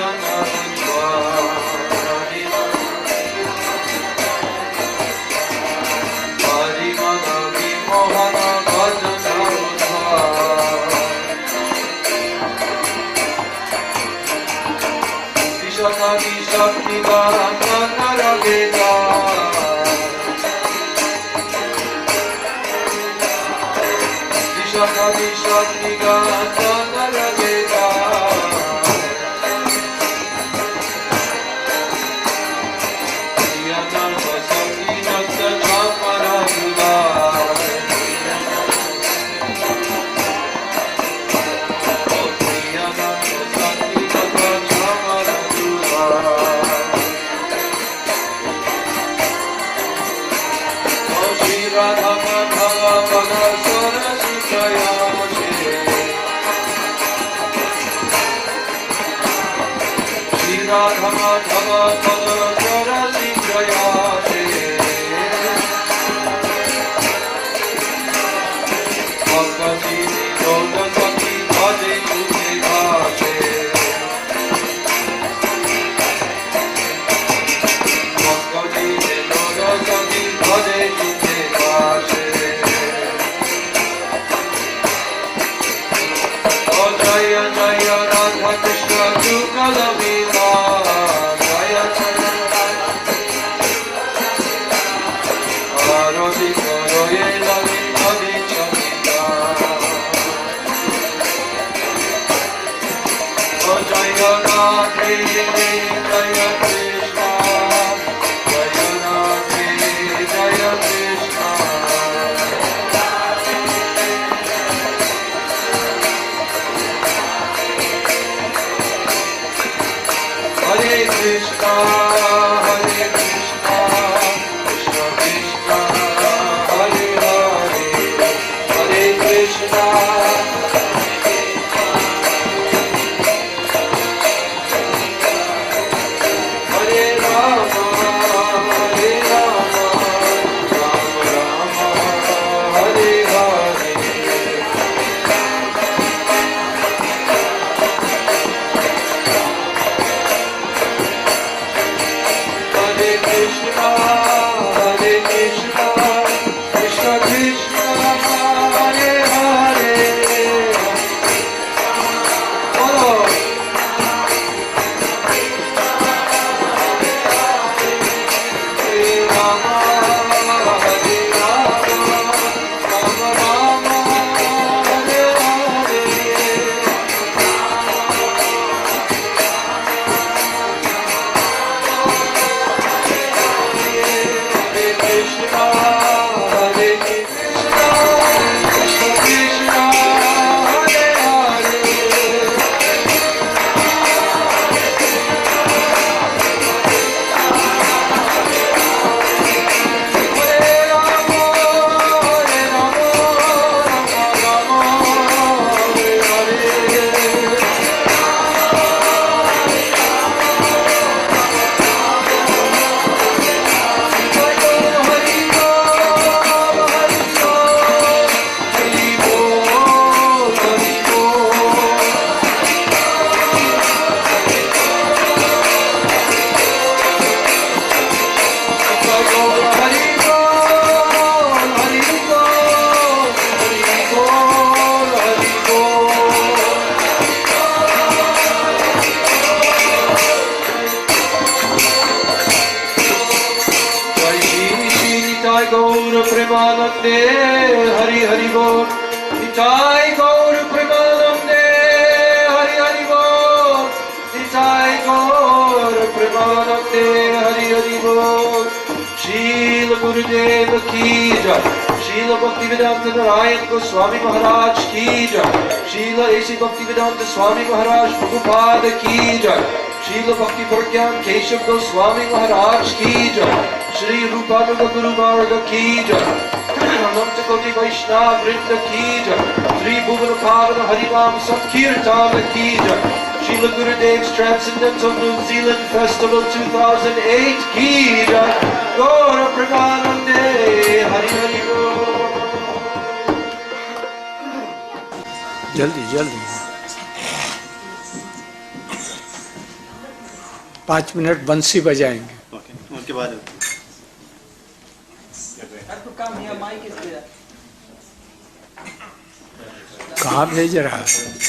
Narayana Swami Maharaj ki jai. Srila A.C. Bhaktivedanta Swami Maharaj Prabhupada ki jai. Srila Bhakti Pragyan Keshav Goswami Maharaj ki jai. Shri Rupanuga Guru Varga ki jai. Ananta Koti Vaishnava Vrinda ki jai. Shri Bhuvana Pavana Harivam Sankirtana ki jai. Srila Gurudev's Transcendental New Zealand Festival 2008 ki jai. Gaura Premanande Hari Hari Bol. जल्दी जल्दी 5 minute बंसी बजाएंगे। Okay, उनके बाद कहाँ भेज रहा है?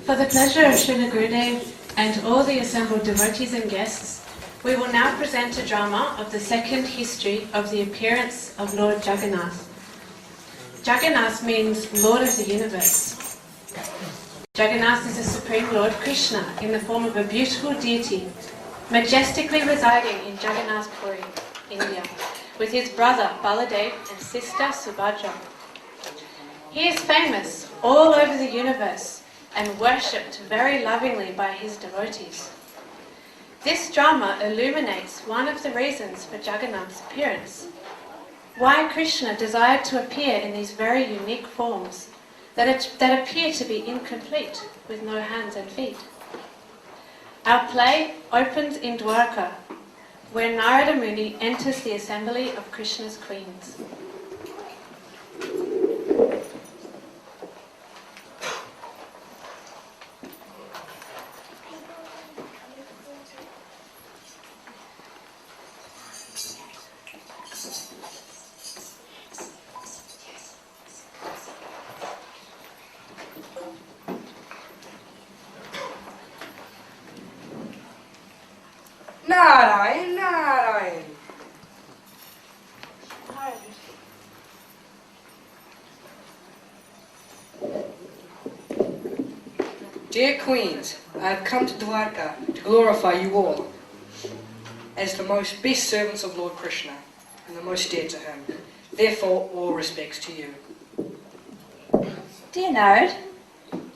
For the pleasure of Srila Gurudev and all the assembled devotees and guests, we will now present a drama of the second history of the appearance of Lord Jagannath. Jagannath means Lord of the Universe. Jagannath is the Supreme Lord Krishna in the form of a beautiful deity, majestically residing in Jagannath Puri. India, with his brother Baladev and sister Subhadra. He is famous all over the universe and worshipped very lovingly by his devotees. This drama illuminates one of the reasons for Jagannath's appearance, why Krishna desired to appear in these very unique forms that appear to be incomplete with no hands and feet. Our play opens in Dwarka, where Narada Muni enters the assembly of Krishna's queens. Narayan, Narayan. Dear Queens, I have come to Dwarka to glorify you all as the most best servants of Lord Krishna and the most dear to him. Therefore, all respects to you. Dear Narad,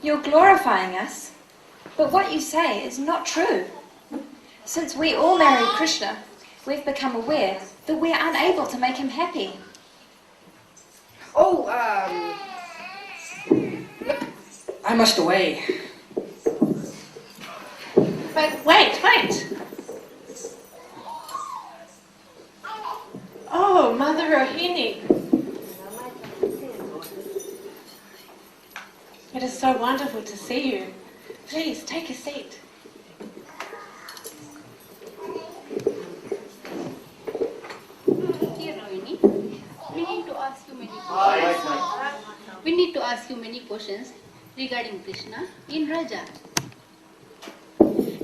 you're glorifying us, but what you say is not true. Since we all married Krishna, we've become aware that we're unable to make him happy. Oh, look, I must away. But wait! Oh, Mother Rohini. It is so wonderful to see you. Please, take a seat. Dear Rohini, we need to ask you many questions. We need to ask you many questions regarding Krishna in Raja.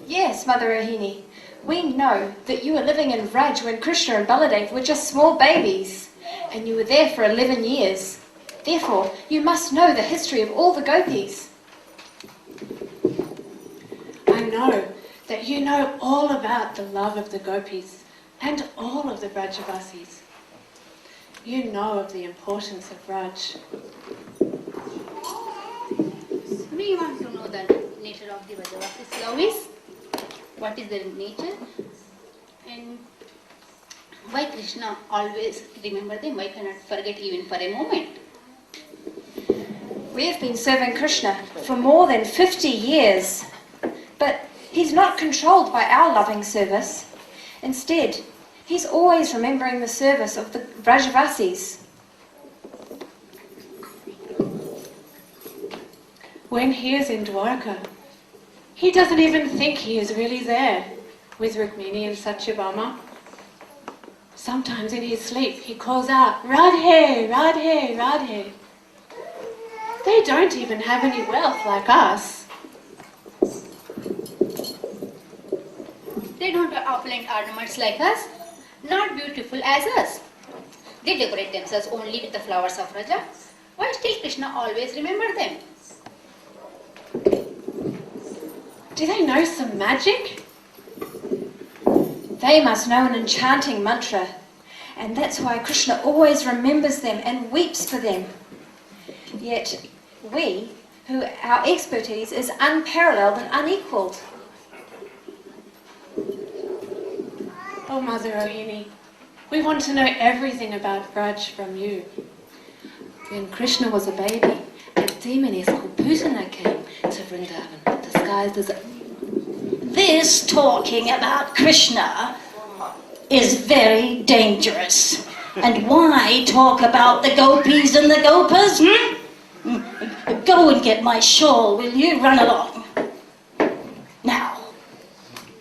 Yes, Mother Rohini, we know that you were living in Vraj when Krishna and Baladev were just small babies, and you were there for 11 years. Therefore, you must know the history of all the gopis. I know that you know all about the love of the gopis and all of the Brajavasis. You know of the importance of Raj. We want to know the nature of the Brajavasis' love is, what is their nature, and why Krishna always remember them, why cannot forget even for a moment. We have been serving Krishna for more than 50 years, but he's not controlled by our loving service. Instead, he's always remembering the service of the Brajavasis. When he is in Dwarka, he doesn't even think he is really there with Rukmini and Satyabhama. Sometimes in his sleep he calls out, Radhe, Radhe, Radhe. They don't even have any wealth like us. They don't have opulent ornaments like us, not beautiful as us. They decorate themselves only with the flowers of Raja. Why still Krishna always remember them? Do they know some magic? They must know an enchanting mantra, and that's why Krishna always remembers them and weeps for them. Yet we, our expertise is unparalleled and unequalled. Oh, Mother Rohini, we want to know everything about Braj from you. When Krishna was a baby, a demoness called Putana came to Vrindavan, disguised as a... This talking about Krishna is very dangerous. And why talk about the gopis and the gopas, Go and get my shawl, will you? Run along. Now,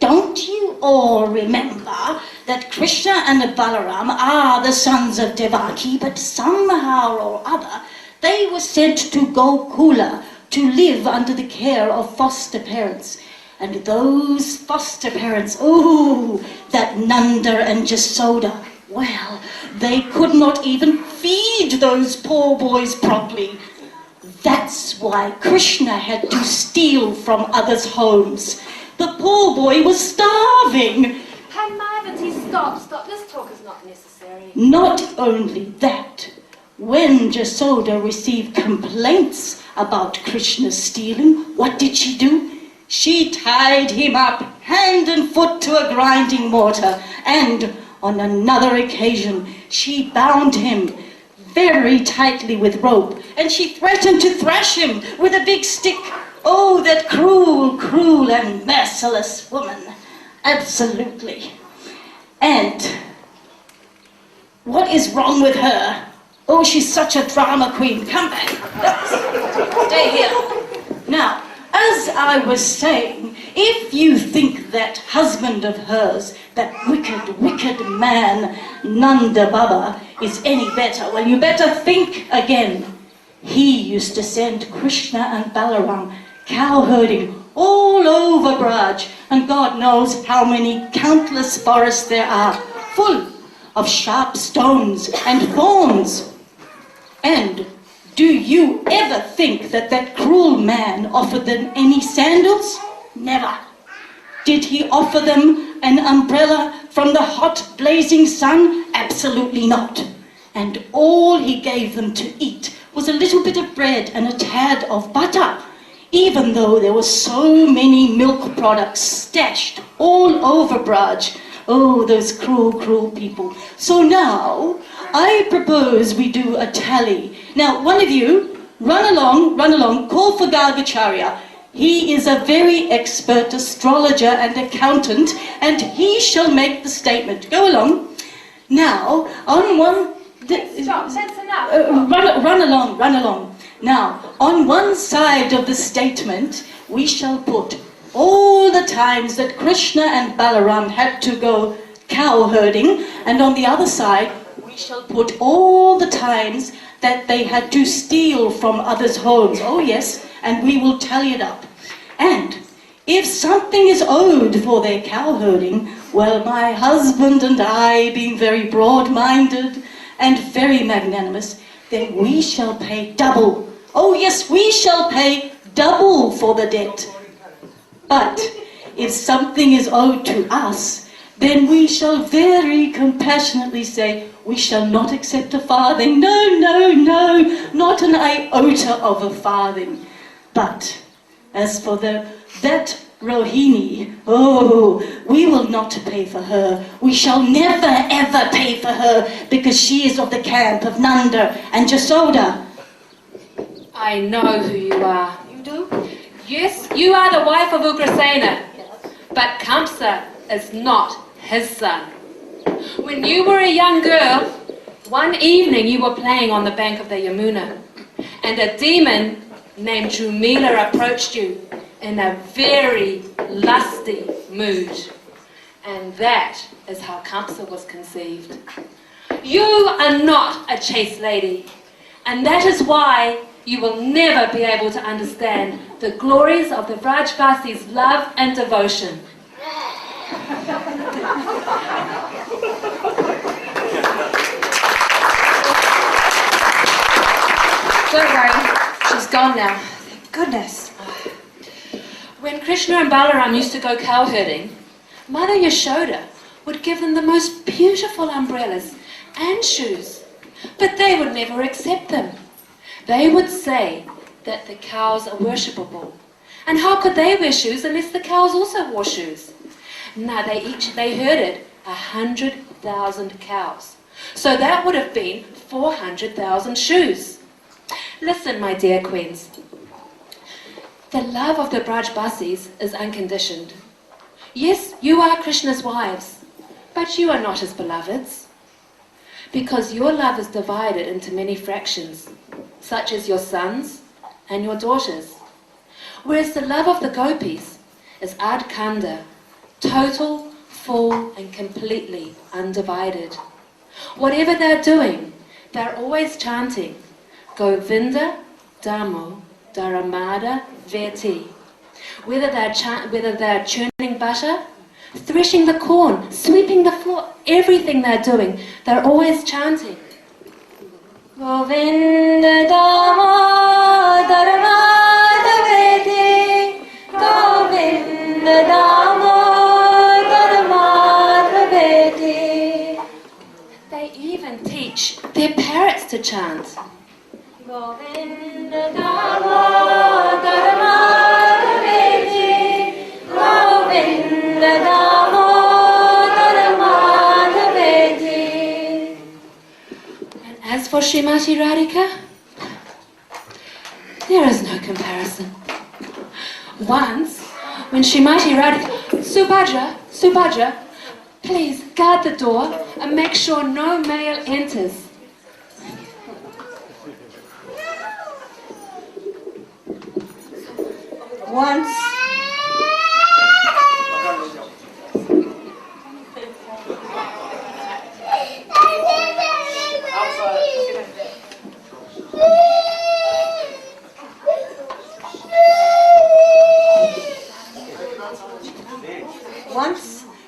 don't you all remember that Krishna and Balaram are the sons of Devaki, but somehow or other they were sent to Gokula to live under the care of foster parents. And those foster parents, that Nanda and Jasoda, well, they could not even feed those poor boys properly. That's why Krishna had to steal from others' homes. The poor boy was starving. Parvati's Stop. This talk is not necessary. Not only that, when Jasoda received complaints about Krishna's stealing, what did she do? She tied him up hand and foot to a grinding mortar, and on another occasion she bound him very tightly with rope, and she threatened to thrash him with a big stick. Oh, that cruel and merciless woman. Absolutely. And what is wrong with her? Oh, she's such a drama queen. Come back. Stay here. Now, as I was saying, if you think that husband of hers, that wicked man, Nanda Baba, is any better, well, you better think again. He used to send Krishna and Balaram cow-herding all over Braj, and God knows how many countless forests there are, full of sharp stones and thorns. And do you ever think that that cruel man offered them any sandals? Never. Did he offer them an umbrella from the hot blazing sun? Absolutely not. And all he gave them to eat was a little bit of bread and a tad of butter, even though there were so many milk products stashed all over Braj. Oh, those cruel people. So now, I propose we do a tally. Now, one of you, run along, call for Gargacharya. He is a very expert astrologer and accountant, and he shall make the statement. Go along. Now, on one... Stop, that's enough. Run along. Now, on one side of the statement, we shall put all the times that Krishna and Balaram had to go cow herding, and on the other side, we shall put all the times that they had to steal from others' homes. Oh yes, and we will tally it up. And if something is owed for their cow herding, well, my husband and I, being very broad-minded and very magnanimous, then we shall pay double. Oh yes, we shall pay double for the debt. But if something is owed to us, then we shall very compassionately say, we shall not accept a farthing. No, not an iota of a farthing. But as for that Rohini, oh, we will not pay for her. We shall never ever pay for her, because she is of the camp of Nanda and Jasoda. I know who you are. You do? Yes, you are the wife of Ugrasena, but Kamsa is not his son. When you were a young girl, one evening you were playing on the bank of the Yamuna, and a demon named Jumila approached you in a very lusty mood. And that is how Kamsa was conceived. You are not a chaste lady, and that is why you will never be able to understand the glories of the Vrajvasi's love and devotion. Don't worry, she's gone now. Thank goodness. When Krishna and Balaram used to go cow herding, Mother Yashoda would give them the most beautiful umbrellas and shoes, but they would never accept them. They would say that the cows are worshipable, and how could they wear shoes unless the cows also wore shoes? Now they herded 100,000 cows, so that would have been 400,000 shoes. Listen, my dear queens, the love of the Brajbasis is unconditioned. Yes, you are Krishna's wives, but you are not his beloveds, because your love is divided into many fractions, such as your sons and your daughters, whereas the love of the gopis is adkanda, total, full and completely undivided. Whatever they're doing, they're always chanting Govinda, Damo, Dharamada, Veti. Whether they're churning butter, threshing the corn, sweeping the floor, everything they're doing, they're always chanting Govinda Damo Dharamada Veti, Govinda Damo Dharamada Veti. their parrots to chant. Govinda Damodar Madhavedi, Govinda Damodar Madhavedi. And as for Srimati Radhika, there is no comparison. Once, when Srimati Radhika, Subhadra, please guard the door and make sure no male enters. Once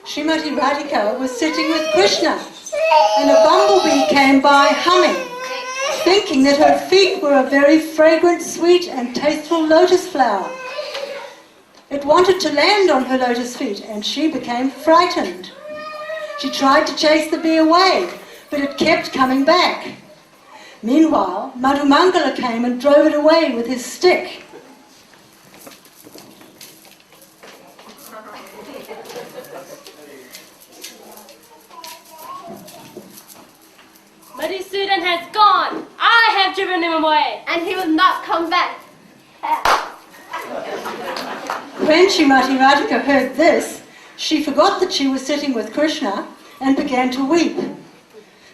Srimati Radhika was sitting with Krishna and a bumblebee came by humming, thinking that her feet were a very fragrant, sweet and tasteful lotus flower. It wanted to land on her lotus feet and she became frightened. She tried to chase the bee away, but it kept coming back. Meanwhile, Madhumangala came and drove it away with his stick. Madhusudan has gone. I have driven him away. And he will not come back. When Srimati Radhika heard this, she forgot that she was sitting with Krishna and began to weep.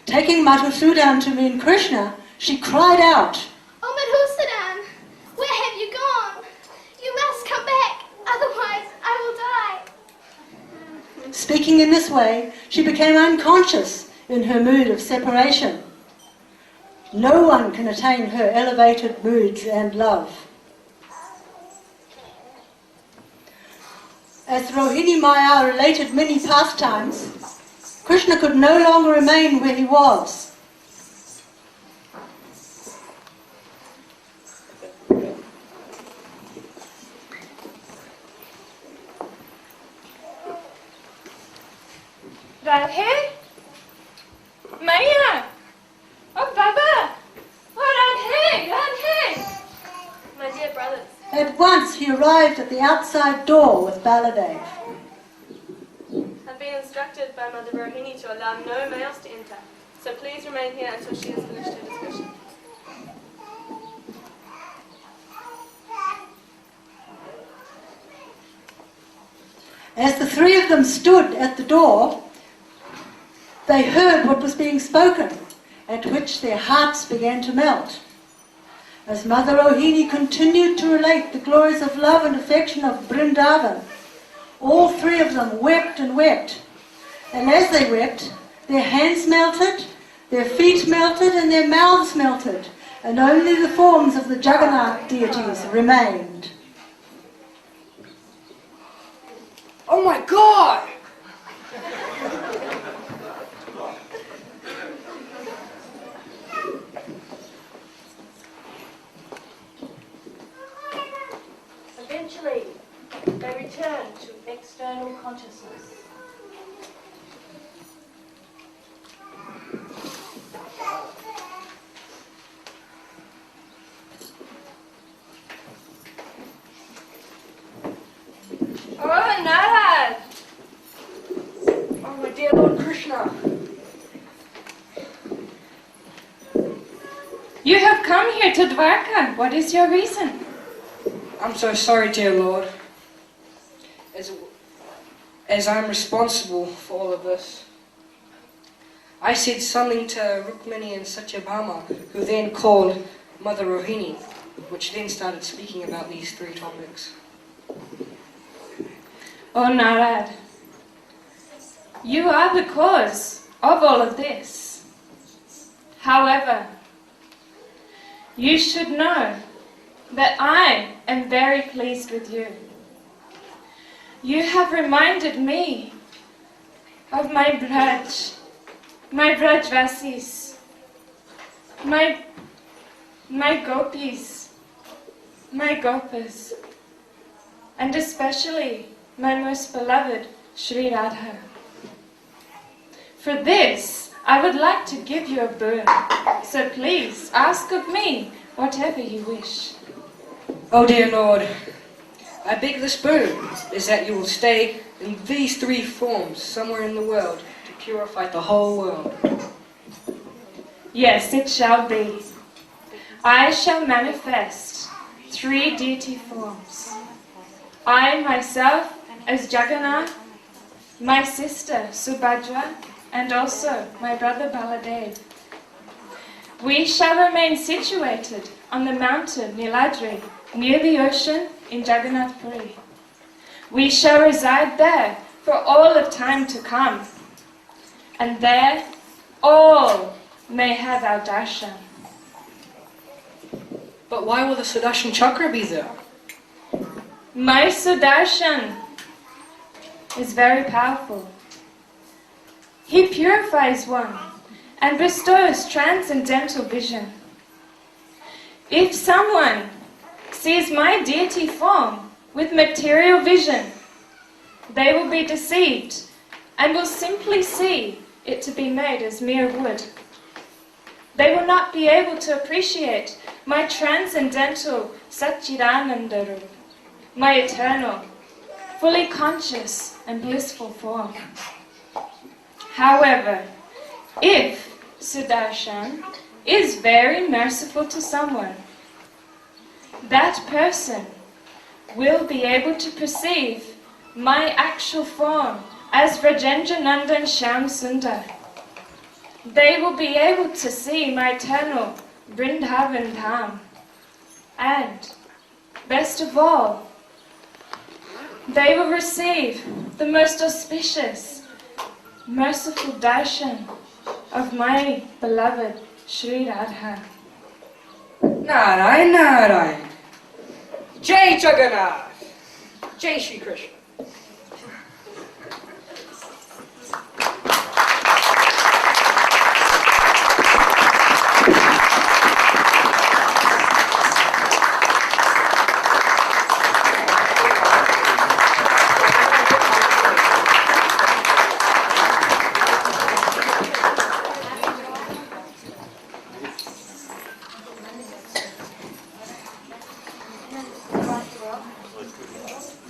Taking Madhusudan to meet Krishna, she cried out, Oh Madhusudan, where have you gone? You must come back, otherwise I will die. Speaking in this way, she became unconscious in her mood of separation. No one can attain her elevated moods and love. As Rohini Maya related many pastimes, Krishna could no longer remain where he was. Radhe? Maya! Oh, Baba! Oh, Radhe! My dear brothers, At once he arrived at the outside door with Baladev. I've been instructed by Mother Rohini to allow no males to enter, so please remain here until she has finished her discussion. As the three of them stood at the door, they heard what was being spoken, at which their hearts began to melt. As Mother Rohini continued to relate the glories of love and affection of Vrindavan, all three of them wept and wept. And as they wept, their hands melted, their feet melted, and their mouths melted, and only the forms of the Jagannath deities remained. Oh my God! Eventually, they return to external consciousness. Oh, Narad! Oh my dear Lord Krishna! You have come here to Dwarka. What is your reason? I'm so sorry, dear Lord. As I'm responsible for all of this. I said something to Rukmini and Satyabhama, who then called Mother Rohini, which then started speaking about these three topics. Oh, Narad, you are the cause of all of this. However, you should know that I am very pleased with you. You have reminded me of my Brajvasis, my gopis, my gopas, and especially my most beloved Sri Radha. For this, I would like to give you a boon. So please, ask of me whatever you wish. Oh dear Lord, I beg this boon is that you will stay in these three forms somewhere in the world to purify the whole world. Yes, it shall be. I shall manifest 3 deity forms. I myself as Jagannath, my sister Subhadra, and also my brother Baladev. We shall remain situated on the mountain Niladri, near the ocean in Jagannath Puri. We shall reside there for all of time to come, and there all may have our darshan. But why will the Sudarshan Chakra be there? My Sudarshan is very powerful. He purifies one and bestows transcendental vision. If someone sees my deity form with material vision, they will be deceived and will simply see it to be made as mere wood. They will not be able to appreciate my transcendental Satchidananda, my eternal, fully conscious and blissful form. However, if Sudarshan is very merciful to someone, that person will be able to perceive my actual form as Rajendra Nandan Shyam Sundar. They will be able to see my eternal Vrindavan Dham. And, best of all, they will receive the most auspicious, merciful darshan of my beloved Sri Radha. Narayan, Narayan. Jai Jagannath. Jai Shri Krishna.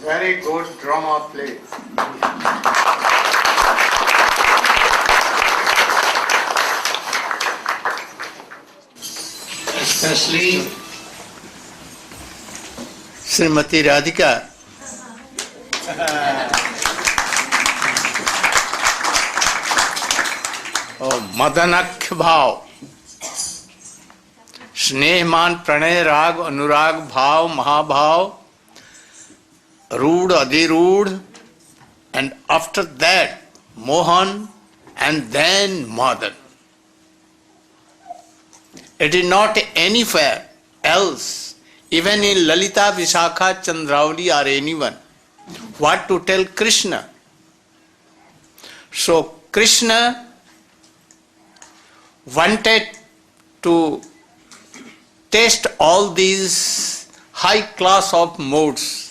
Very good drama play. Especially Srimati Radhika. Oh, Madanakh Bhav. Snehman, Pranay, Rag, Anurag, Bhav, Mahabhav, Rood, Adhirood, and after that Mohan, and then Madan. It is not anywhere else, even in Lalita, Vishakha, Chandravali or anyone, what to tell Krishna. So Krishna wanted to test all these high class of modes.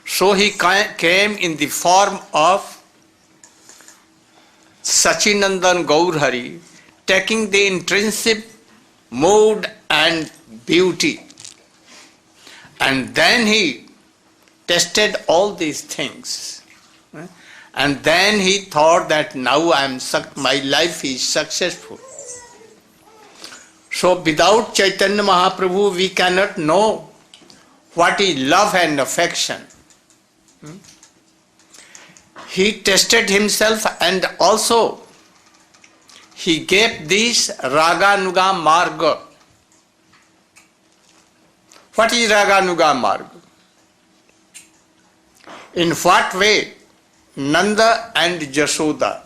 So he came in the form of Sachinandan Gaurhari, taking the intrinsic mood and beauty. And then he tested all these things. And then he thought that now my life is successful. So without Chaitanya Mahaprabhu we cannot know what is love and affection. He tested himself and also he gave this Raganuga Marga. What is Raganuga Marga? In what way Nanda and Jashoda,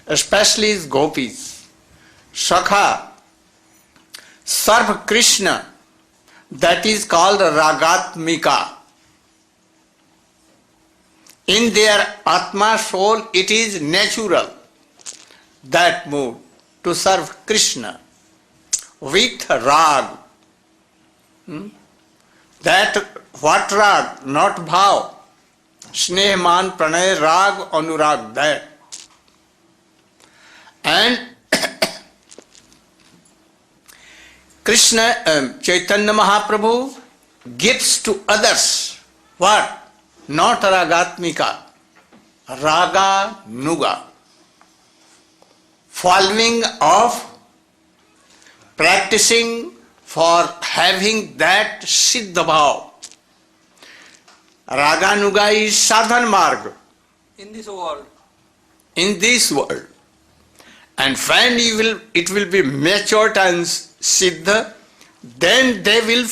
especially his gopis, Sakha, serve Krishna, that is called Ragatmika. In their Atma soul, it is natural, that mood, to serve Krishna with Rag. That what Rag? Not Bhav. Snehman, Pranay, Rag, Anurag, that. And Chaitanya Mahaprabhu gives to others what? Not ragatmika, raga nuga. Following of practicing for having that siddha bhav. Raga nuga is sadhan marg. In this world. In this world. And when it will be matured and siddha, then they will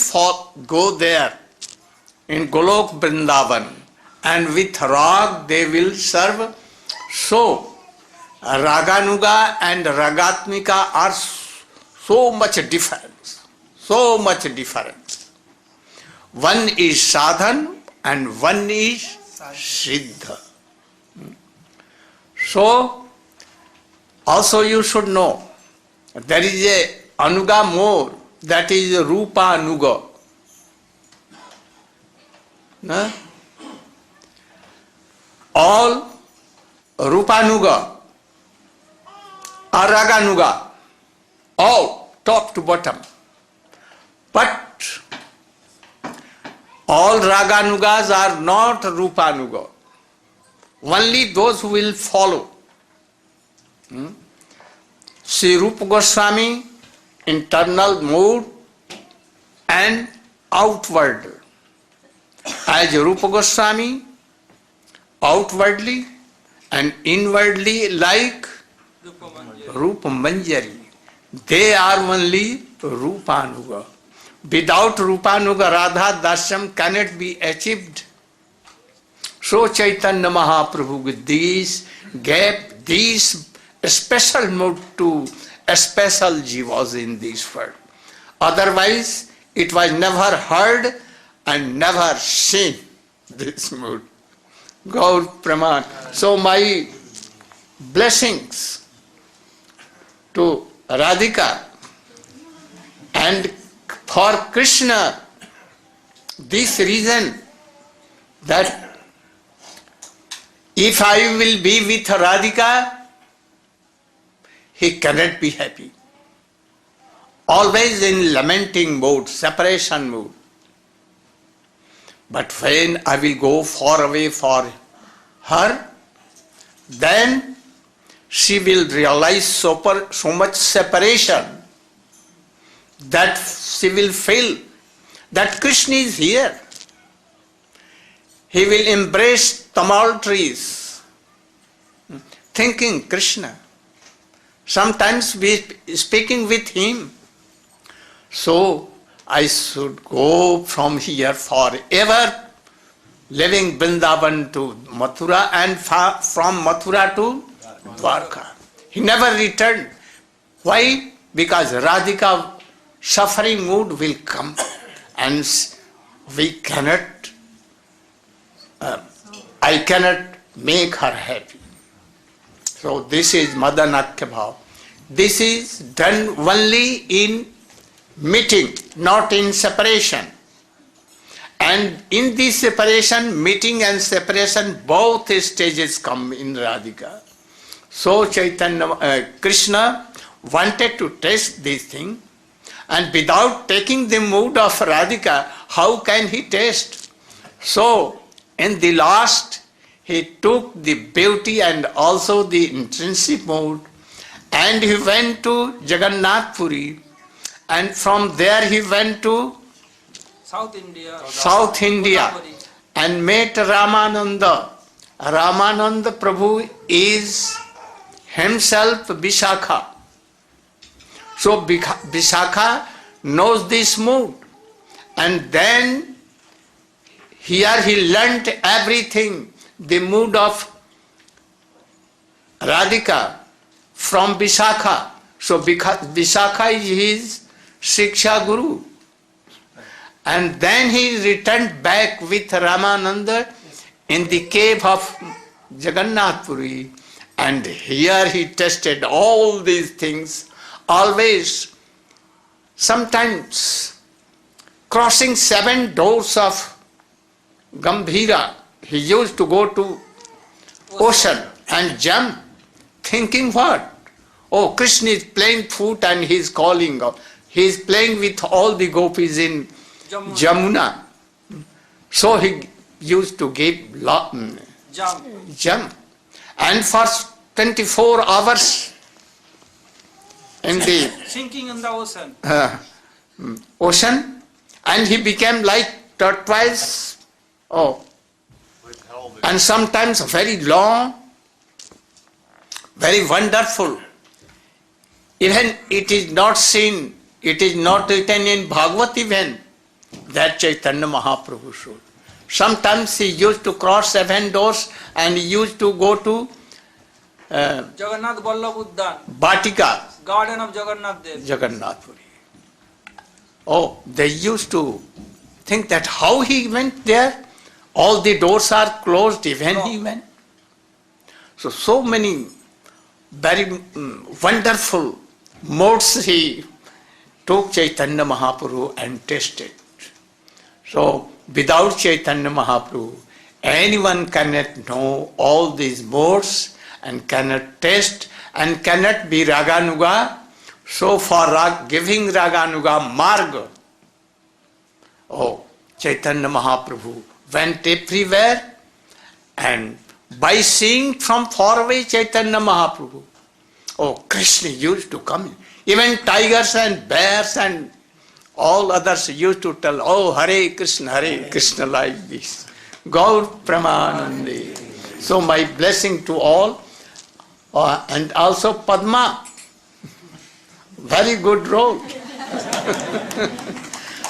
go there in Golok Vrindavan, and with rag they will serve. So, Raganuga and Ragatmika are so much different. So much different. One is sadhan and one is siddha. So, also you should know, there is a anuga more, that is rupa anuga. No? All rupa anuga are raga anuga, all top to bottom. But all raga anugas are not rupa anuga. Only those who will follow. Sri Rupa Goswami, internal mood and outward. As Rupa Goswami, outwardly and inwardly like Rupa Manjari. They are only Rupanuga. Without Rupanuga, Radha Dasyam cannot be achieved. So Chaitanya Mahaprabhu with these gave these special mood to special jivas in this world. Otherwise, it was never heard and never seen, this mood. Gaur Praman. So my blessings to Radhika and for Krishna, this reason that if I will be with Radhika, he cannot be happy. Always in lamenting mood, separation mood. But when I will go far away for her, then she will realize so much separation that she will feel that Krishna is here. He will embrace tumultuaries, thinking Krishna. Sometimes be speaking with him. So I should go from here forever, living Vrindavan to Mathura and from Mathura to Dwarka. He never returned. Why? Because Radhika suffering mood will come and we cannot, I cannot make her happy. So this is Madanakya Bhav. This is done only in meeting, not in separation. And in this separation, meeting and separation, both stages come in Radhika. So Chaitanya, Krishna wanted to test this thing, and without taking the mood of Radhika, how can he taste? So in the last, he took the beauty and also the intrinsic mood, and he went to Jagannath Puri, and from there he went to South India and met Ramananda. Ramananda Prabhu is himself Vishakha. So Vishakha knows this mood, and then here he learnt everything, the mood of Radhika from Vishakha. So Vishakha is his Shiksha Guru. And then he returned back with Ramananda in the cave of Jagannath Puri, and here he tested all these things, always, sometimes crossing 7 doors of Gambhira. He used to go to ocean and jump, thinking what? Oh, Krishna is playing flute and he is calling. he is playing with all the gopis in Jamuna. So he used to give jump. And for 24 hours in the sinking in the ocean. Ocean, and he became like tortoise. And sometimes very long, very wonderful. Even it is not seen, it is not written in Bhagavad even that Chaitanya Mahaprabhu showed. Sometimes he used to cross 7 doors and he used to go to Jagannath Vallabh Uddan, Batika, Garden of Jagannath Dev. Jagannath Puri. Oh, they used to think that how he went there, all the doors are closed even he went. So many very wonderful modes he took Chaitanya Mahaprabhu and tasted. So without Chaitanya Mahaprabhu, anyone cannot know all these modes and cannot taste and cannot be Raganuga. So for giving Raganuga Marga, Chaitanya Mahaprabhu went everywhere, and by seeing from far away Chaitanya Mahaprabhu, Krishna used to come. Even tigers and bears and all others used to tell, Hare Krishna like this. Gaur Pramanande. So my blessing to all, and also Padma. Very good role.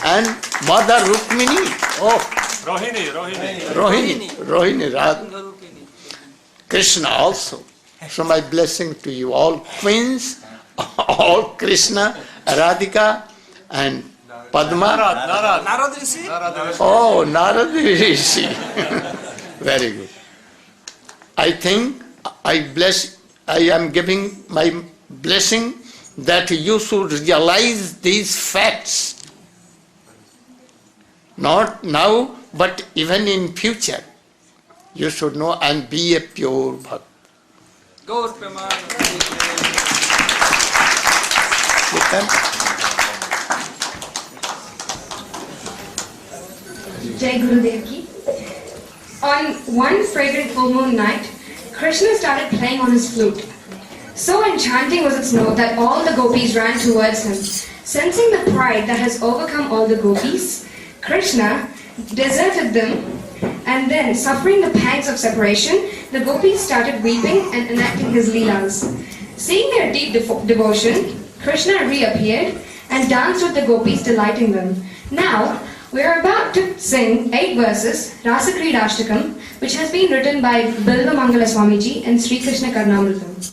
And Mother Rukmini. Rohini. Krishna also. So my blessing to you all queens, all Krishna, Radhika and Padma. Narad Rishi. Narad Rishi. Very good. I think I am giving my blessing that you should realize these facts. Not now, but even in future. You should know and be a pure bhakt. Gaur Pramanande. Jai Gurudev Ki. On one fragrant full moon night, Krishna started playing on his flute. So enchanting was its note that all the gopis ran towards him. Sensing the pride that has overcome all the gopis, Krishna deserted them, and then, suffering the pangs of separation, the gopis started weeping and enacting his leelas. Seeing their deep devotion, Krishna reappeared and danced with the gopis, delighting them. Now, we are about to sing 8 verses, Rasa Kridashtakam, which has been written by Bilva Mangala Swamiji and Sri Krishna Karnamritam.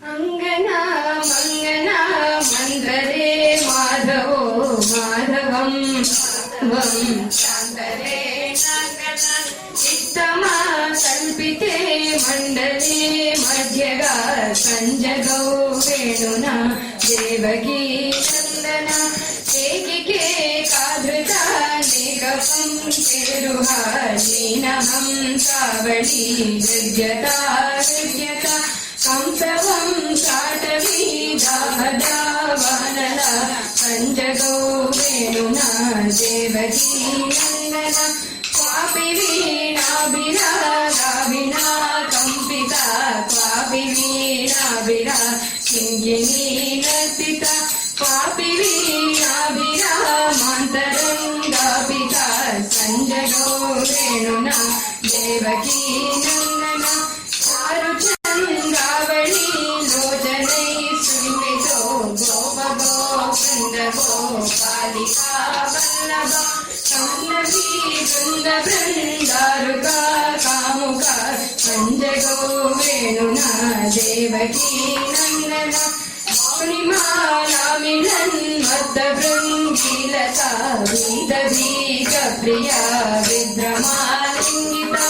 Angana Mangana Mandare Madhavo Madhavam Vam Chandare Nangana Ittama Kalpite Mandale Madhyaga Sanjagau Venuna Devaki Nandana Ekike Kadhrita Nigapam Keruha Ninaham Savali Vidyata Kamsavam Satavi Dahada Vanala Sanjago Venuna Devaki Nandana Kwapi Veena Bira Ravina Kampita Kwapi Veena Bira Kingini Natita Kwapi Veena Bira Mantaranga Pita Sanjago Venuna Devaki Nandana Charuchandravani Lojanai Srimito Gopavo Kandavo Palika Vallabha Kandavi Vrunda Vrindaruka Kamuka Sanjago Venuna Devaki Nandana Purnimala Milan Madha Vrangilata Vida Bija Priya Vidramalingita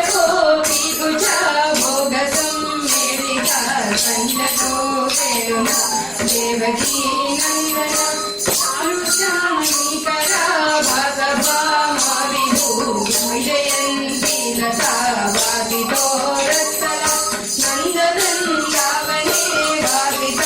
Gopi Puja Bhogasam Medika Sanjago Veruna Devaki Nandana Arushani Kara Vasabha Mavidhu Vijayanti Lata Vavito Rattala Nandadan Davane Vavito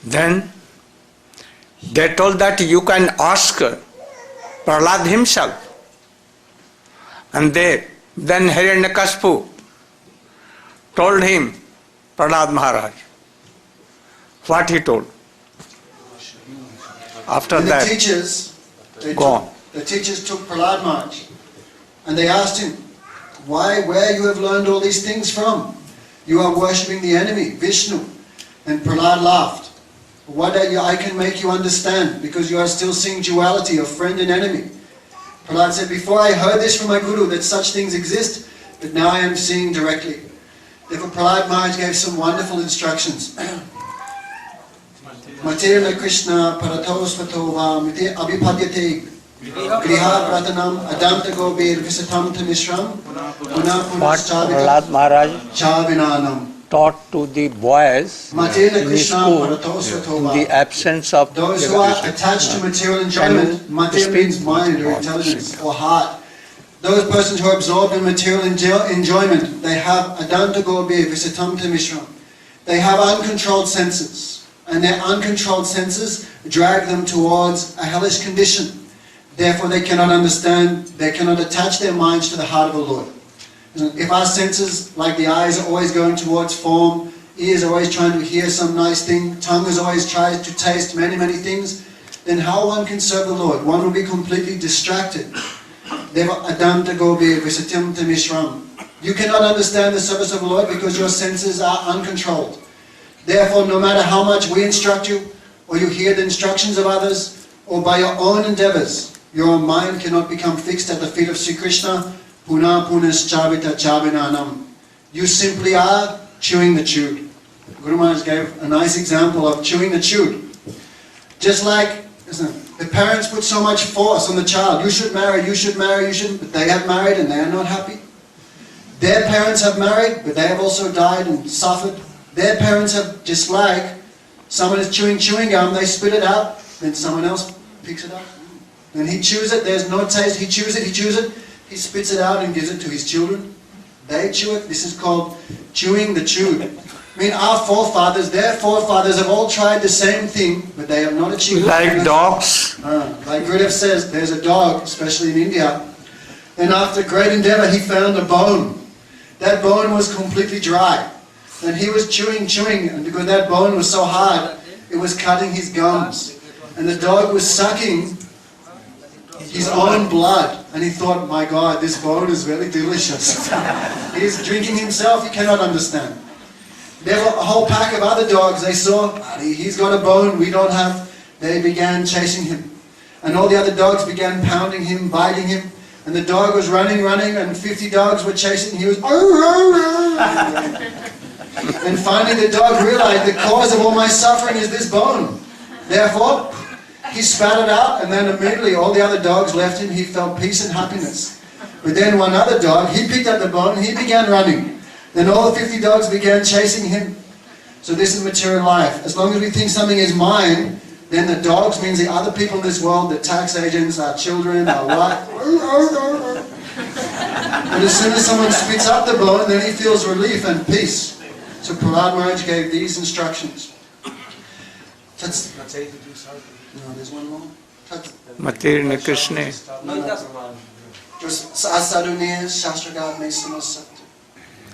Then they told that you can ask Prahlad himself. And then Hiranyakashipu told him, Prahlad Maharaj, what he told. After and that, the teachers took Prahlad Maharaj and they asked him, where you have learned all these things from? You are worshipping the enemy, Vishnu. And Prahlad laughed. I can make you understand, because you are still seeing duality of friend and enemy. Prahlad said, before I heard this from my Guru that such things exist, but now I am seeing directly. Therefore Prahlad Maharaj gave some wonderful instructions. Matirna Krishna Parato Svatova Miti Abhipadyate Griha Pratanam Adamta Gobir Visatam Tamishram what Prahlad Maharaj taught to the boys in the school, in the absence of those who are attached to material enjoyment, matir means mind or intelligence or heart. Those persons who are absorbed in material enjoyment, they have adanta gobe visitam mishram. They have uncontrolled senses, and their uncontrolled senses drag them towards a hellish condition. Therefore they cannot understand, they cannot attach their minds to the heart of the Lord. If our senses, like the eyes, are always going towards form, ears are always trying to hear some nice thing, tongue is always trying to taste many, many things, then how one can serve the Lord? One will be completely distracted. You cannot understand the service of the Lord because your senses are uncontrolled. Therefore, no matter how much we instruct you, or you hear the instructions of others, or by your own endeavors, your mind cannot become fixed at the feet of Sri Krishna. Puna punas chavita chavinanam. You simply are chewing the chewed. Guru Maharaj gave a nice example of chewing the chewed. Just like the parents put so much force on the child. You should marry, you should marry, you should. But they have married and they are not happy. Their parents have married, but they have also died and suffered. Their parents have, just like someone is chewing gum, they spit it out, then someone else picks it up. Then he chews it, there's no taste, he chews it, he spits it out and gives it to his children. They chew it. This is called chewing the chewed. I mean, our forefathers, their forefathers have all tried the same thing, but they have not achieved it. Like dogs. Like Gurudev says, there's a dog, especially in India, and after great endeavor, he found a bone. That bone was completely dry. And he was chewing, and because that bone was so hard, it was cutting his gums. And the dog was sucking his own blood, and he thought, my God, this bone is very delicious. He's drinking himself, he cannot understand. There were a whole pack of other dogs, they saw, he's got a bone we don't have. They began chasing him. And all the other dogs began pounding him, biting him. And the dog was running, and 50 dogs were chasing him. He was, and finally the dog realized the cause of all my suffering is this bone. Therefore, he spat it out, and then immediately all the other dogs left him. He felt peace and happiness. But then one other dog, he picked up the bone and he began running. Then all the 50 dogs began chasing him. So this is material life. As long as we think something is mine, then the dogs means the other people in this world, the tax agents, our children, our wife. But as soon as someone spits up the bone, then he feels relief and peace. So Prahlad Maharaj gave these instructions. No, there's one more. Matirna Krishna.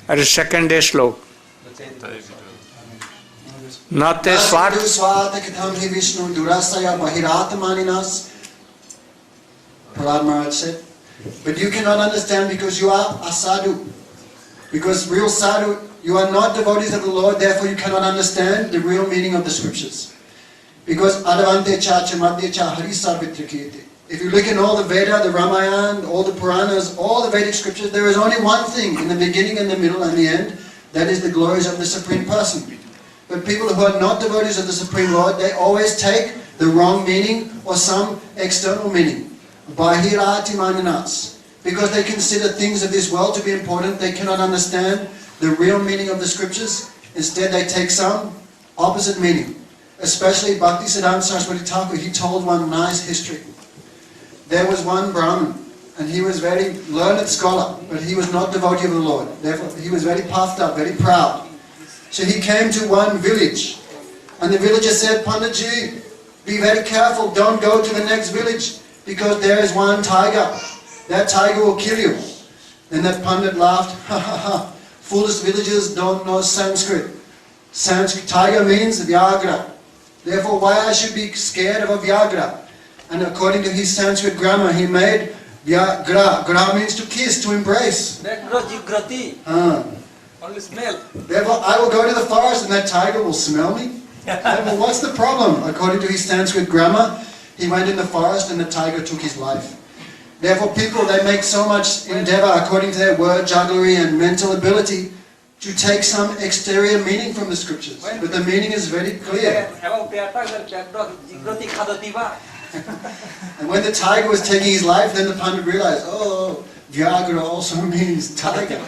At the second day slope. Nate swat. Prahlad Maharaj said, but you cannot understand because you are a sadhu. Because real sadhu, you are not devotees of the Lord, therefore you cannot understand the real meaning of the scriptures. Because Adavante cha chamadya cha hari sarvitrikiti. If you look in all the Veda, the Ramayana, all the Puranas, all the Vedic scriptures, there is only one thing in the beginning and the middle and the end, that is the glories of the Supreme Person. But people who are not devotees of the Supreme Lord, they always take the wrong meaning or some external meaning. Bahirati mananas. Because they consider things of this world to be important, they cannot understand the real meaning of the scriptures. Instead, they take some opposite meaning. Especially Bhaktisiddhanta Saraswati Thakur, he told one nice history. There was one Brahmin, and he was very learned scholar, but he was not devotee of the Lord. Therefore, he was very puffed up, very proud. So he came to one village, and the villager said, Panditji, be very careful, don't go to the next village, because there is one tiger. That tiger will kill you. Then that Pandit laughed, ha ha ha, foolish villagers don't know Sanskrit. Tiger means Vyagra. Therefore, why I should be scared of a Vyagra? And according to his Sanskrit grammar, he made Vyagra. Gra means to kiss, to embrace. Only smell. Therefore, I will go to the forest and that tiger will smell me. Therefore, what's the problem? According to his Sanskrit grammar, he went in the forest and the tiger took his life. Therefore, people, they make so much endeavor according to their word jugglery and mental ability to take some exterior meaning from the scriptures. But the meaning is very clear. And when the tiger was taking his life, then the Pandit realized, oh, Vyagra also means tiger.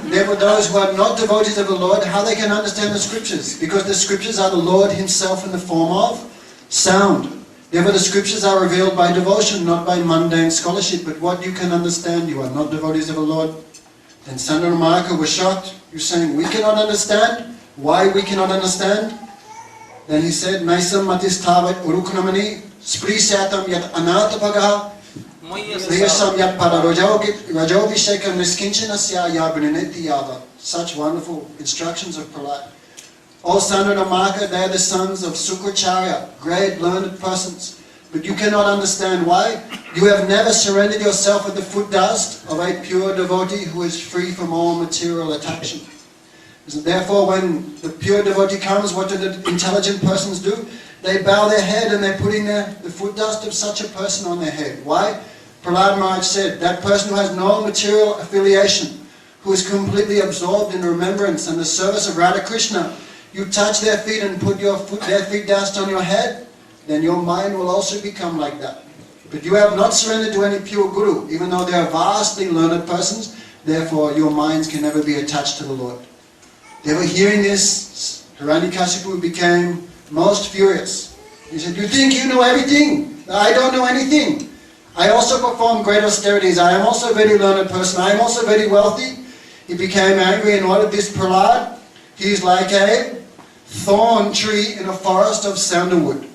Therefore, those who are not devotees of the Lord, how they can understand the scriptures? Because the scriptures are the Lord himself in the form of sound. Therefore, the scriptures are revealed by devotion, not by mundane scholarship. But what you can understand, you are not devotees of the Lord. Then Sandana Marka was shocked. You're saying, we cannot understand? Why we cannot understand? Then he said, Naisam matis tavat uruknamani sprisyatam yat anatapagaha Vriyasam yat para rajovishekam niskinchanasya yabrineti yava. Such wonderful instructions of Prahlad. All Sandana Marka, they are the sons of Sukracharya, great learned persons. But you cannot understand why. You have never surrendered yourself at the foot dust of a pure devotee who is free from all material attraction. Therefore, when the pure devotee comes, what do the intelligent persons do? They bow their head and they're putting the foot dust of such a person on their head. Why? Prahlad Maharaj said, that person who has no material affiliation, who is completely absorbed in remembrance and the service of Radha Krishna, you touch their feet and put their feet dust on your head, then your mind will also become like that. But you have not surrendered to any pure guru, even though they are vastly learned persons, therefore your minds can never be attached to the Lord. They were hearing this, Hiranyakashipu became most furious. He said, you think you know everything? I don't know anything. I also perform great austerities. I am also a very learned person. I am also very wealthy. He became angry and ordered this Prahlad. He is like a thorn tree in a forest of sandalwood.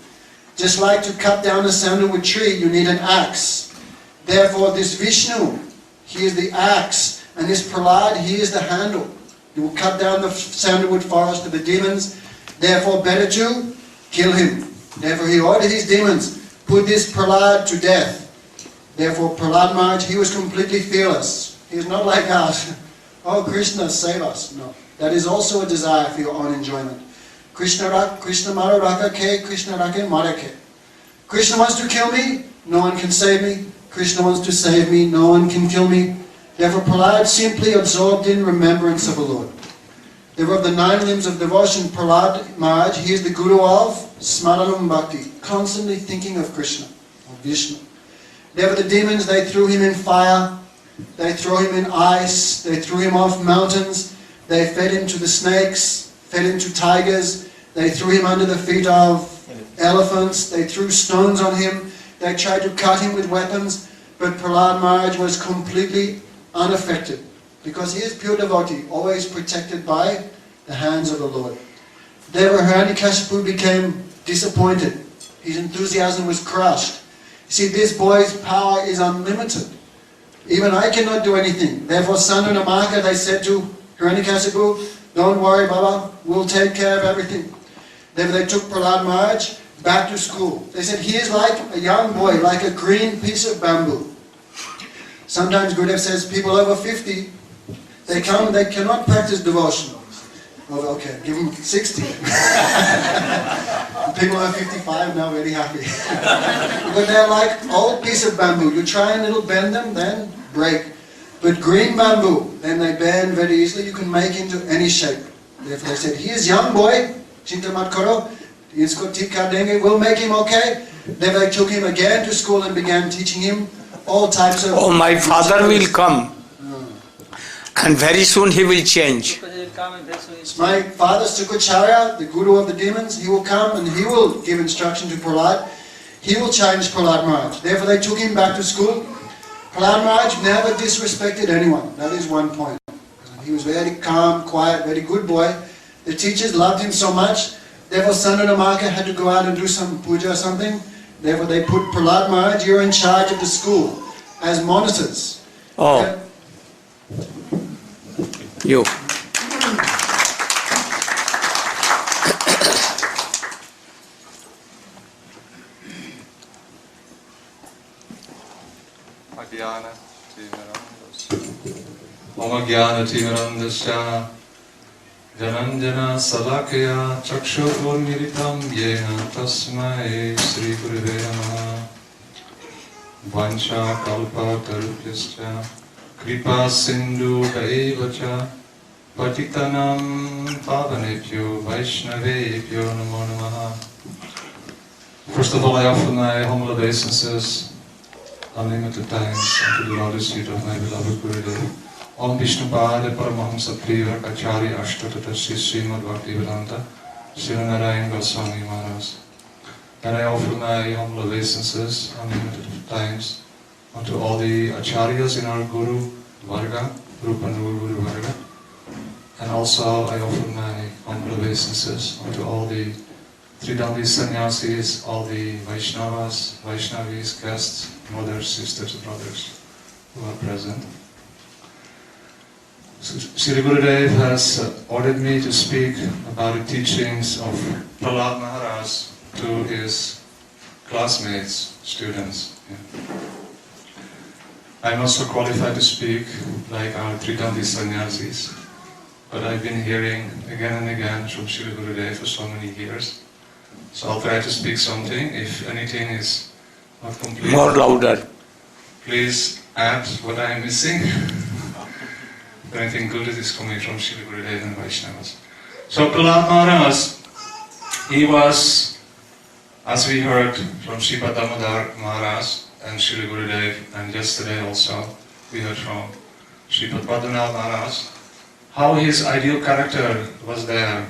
Just like to cut down a sandalwood tree, you need an axe. Therefore, this Vishnu, he is the axe, and this Prahlad, he is the handle. You will cut down the sandalwood forest of the demons. Therefore, better to kill him. Therefore, he ordered his demons, put this Prahlad to death. Therefore, Prahlad Maharaj, he was completely fearless. He is not like us. Oh, Krishna, save us. No. That is also a desire for your own enjoyment. Krishna mara raka ke, Krishna rake mara ke. Krishna wants to kill me, no one can save me. Krishna wants to save me, no one can kill me. Therefore, Prahlad simply absorbed in remembrance of the Lord. Therefore, of the 9 limbs of devotion, Prahlad Maharaj, he is the guru of Smaranam Bhakti, constantly thinking of Krishna, of Vishnu. Therefore, the demons, they threw him in fire, they threw him in ice, they threw him off mountains, they fed him to the snakes, fed him to tigers, they threw him under the feet of elephants, they threw stones on him, they tried to cut him with weapons, but Prahlad Maharaj was completely unaffected, because he is pure devotee, always protected by the hands of the Lord. Therefore, Hiranyakashipu became disappointed. His enthusiasm was crushed. See, this boy's power is unlimited. Even I cannot do anything. Therefore, Sandana Marka, they said to Hiranyakashipu, don't worry, Baba, we'll take care of everything. Then they took Prahlad Maharaj back to school. They said, he is like a young boy, like a green piece of bamboo. Sometimes Gurudev says people over 50, they come, they cannot practice devotion. Oh, okay, give them 60. people are 55 now, very happy. But they're like old piece of bamboo. You try and it'll bend them, then break. But green bamboo, then they bend very easily. You can make into any shape. Therefore they said, he is young boy, chinta mat karo, isko ठीक कर देंगे, we'll make him okay. Then they took him again to school and began teaching him all types of... Oh, my father will come. And very soon he will change. My father, Sukacharya, the guru of the demons, he will come and he will give instruction to Prahlad. He will change Prahlad Maharaj. Therefore they took him back to school. Prahlad Maharaj never disrespected anyone. That is one point. He was very calm, quiet, very good boy. The teachers loved him so much. Therefore Sandanamaka had to go out and do some puja or something. Therefore they put Prahlad Maharaj, you're in charge of the school as monitors. Oh. You. Om Jnana Timirandasya Jananjana Salakaya Chakshurmiritam Yena Tasmai Sri Gurave Namaha Vancha Kalpa Tarupyascha Kripa Sindhu Daivacha Patitanam Pavanepyo Vaishnavepyo Namo Namaha. First of all, I offer my humble obeisances, unlimited thanks unto the lotus feet of my beloved Gurudev. Om Vishnupada Paramahamsa Priya Kachari Ashtata Srimad Bhaktivedanta Sri Narayana Swami Maharaj. And I offer my humble obeisances, unlimited thanks unto all the acharyas in our Guru Varga, Rupa and Guru Varga. And also I offer my humble obeisances unto all the Tridandi sannyasis, all the Vaishnavas, Vaishnavis, guests, mothers, sisters, brothers who are present. Sri Gurudev has ordered me to speak about the teachings of Prahlad Maharaj to his classmates, students. Yeah. I'm also qualified to speak like our Tridandi sannyasis, but I've been hearing again and again from Sri Gurudev for so many years. So I'll try to speak something. If anything is not complete, more louder. Please add what I am missing. If anything good is coming from Sri Gurudev and Vaishnavas. So Prahlad Maharaj, he was, as we heard from Sripad Damodar Maharaj and Sri Gurudev, and yesterday also we heard from Sripad Padmanabh Maharaj, how his ideal character was there.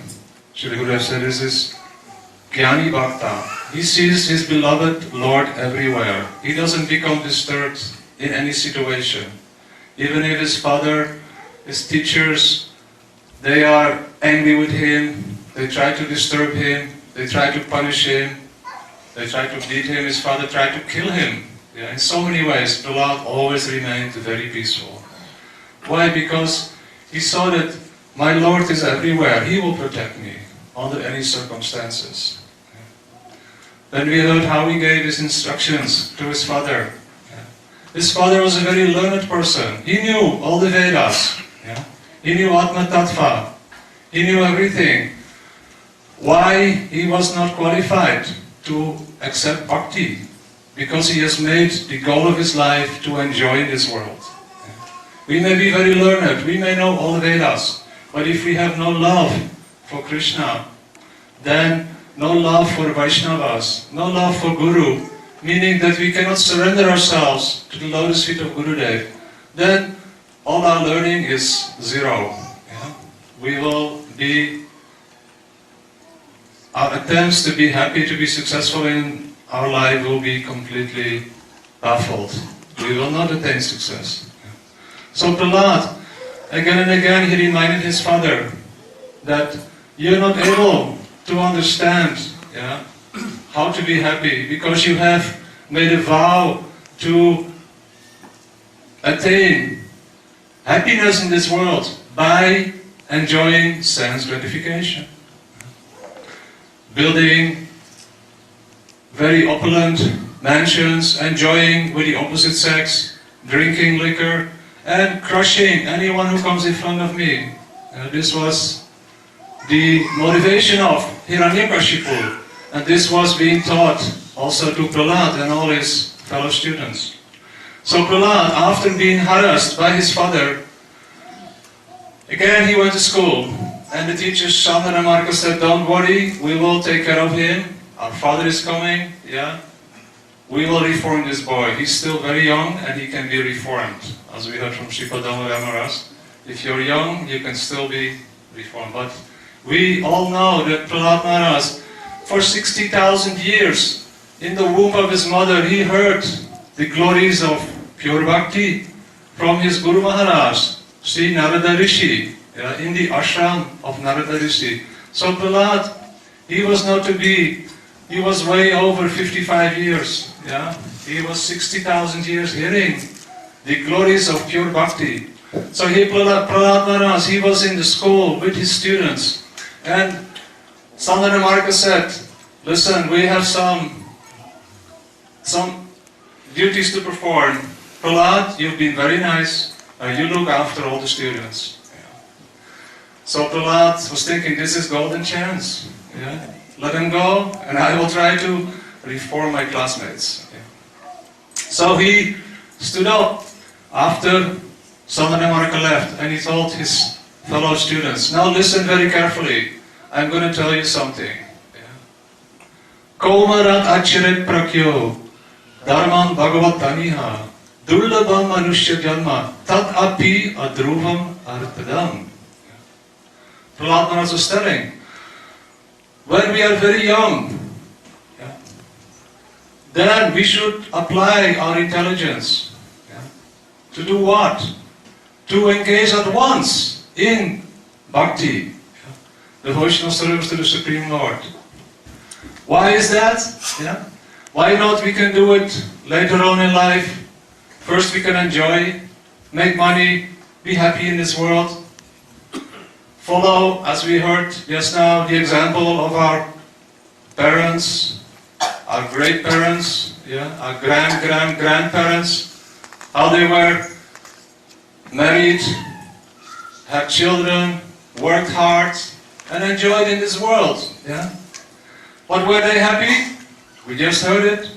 Sri Gurudev said, this is Jnani Bhakta. He sees his beloved Lord everywhere. He doesn't become disturbed in any situation. Even if his father, his teachers, they are angry with him, they try to disturb him, they try to punish him, they try to beat him, his father tried to kill him. Yeah, in so many ways, Prahlad always remained very peaceful. Why? Because he saw that my Lord is everywhere, He will protect me under any circumstances. Then we heard how he gave his instructions to his father. His father was a very learned person. He knew all the Vedas. He knew Atma Tattva. He knew everything. Why he was not qualified to accept bhakti? Because he has made the goal of his life to enjoy this world. We may be very learned, we may know all the Vedas, but if we have no love for Krishna, then no love for Vaishnavas, no love for Guru, meaning that we cannot surrender ourselves to the lotus feet of Gurudev, then all our learning is zero. We will be, our attempts to be happy, to be successful in our life will be completely baffled. We will not attain success. So Prahlad, again and again, he reminded his father that you're not able to understand how to be happy because you have made a vow to attain happiness in this world by enjoying sense gratification. Building very opulent mansions, enjoying with the opposite sex, drinking liquor, and crushing anyone who comes in front of me. This was the motivation of Hiranyakashipu. And this was being taught also to Prahlad and all his fellow students. So Prahlad, after being harassed by his father, again he went to school. And the teacher Chandra and Marcus said, don't worry, we will take care of him. Our father is coming, yeah. We will reform this boy. He's still very young and he can be reformed. As we heard from Sripadama Ramaras, if you're young, you can still be reformed. But we all know that Prahlad Maharaj, for 60,000 years, in the womb of his mother, he heard the glories of pure bhakti from his Guru Maharaj, Sri Narada Rishi, in the ashram of Narada Rishi. So Prahlad, he was not to be, he was way over 55 years. Yeah? He was 60,000 years hearing the glories of pure bhakti. So Prahlad Maharaj, he was in the school with his students. And Sandana Marka said, listen, we have some duties to perform. Prahlad, you've been very nice. You look after all the students. Yeah. So Prahlad was thinking, this is golden chance. Yeah? Let him go, and I will try to reform my classmates. Yeah. So he stood up after Sandana Marka left, and he told his fellow students, now listen very carefully. I'm going to tell you something. Komarat achiret prakyo, dharman bhagavat taniha, dullabam manushya janma, tat api adruvam artadam. Prahlad Maharaj was telling, when we are very young, then we should apply our intelligence. To do what? To engage at once in bhakti, devotional service to the Supreme Lord. Why is that? Yeah? Why not we can do it later on in life? First we can enjoy, make money, be happy in this world. Follow, as we heard just now, the example of our parents, our great parents, our grandparents, how they were married, had children, worked hard, and enjoyed in this world. Yeah? But were they happy? We just heard it.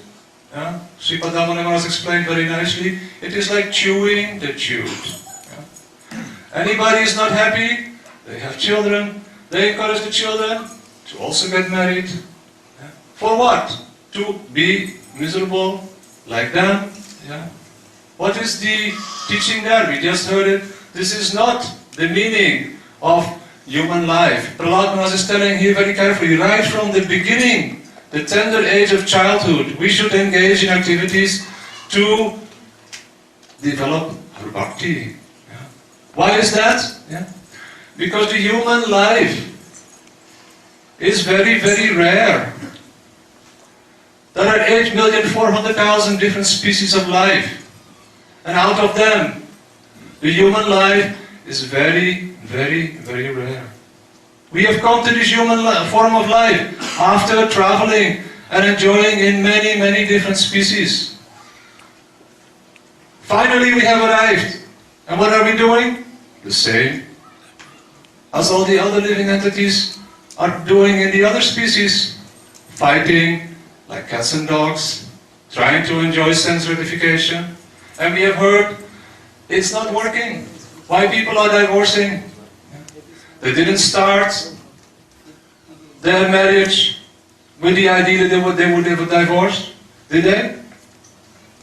Yeah? Sripadama Maharaj explained very nicely. It is like chewing the chewed. Yeah? Anybody is not happy? They have children. They encourage the children to also get married. Yeah? For what? To be miserable like them. Yeah? What is the teaching there? We just heard it. This is not the meaning of human life. Prahlad Maharaj is telling here very carefully, right from the beginning, the tender age of childhood, we should engage in activities to develop our bhakti. Yeah. Why is that? Yeah. Because the human life is very, very rare. There are 8,400,000 different species of life. And out of them, the human life is very, very, very rare. We have come to this human form of life after traveling and enjoying in many, many different species. Finally we have arrived. And what are we doing? The same as all the other living entities are doing in the other species. Fighting like cats and dogs, trying to enjoy sense gratification. And we have heard it's not working. Why people are divorcing? They didn't start their marriage with the idea that they would have a divorce, did they?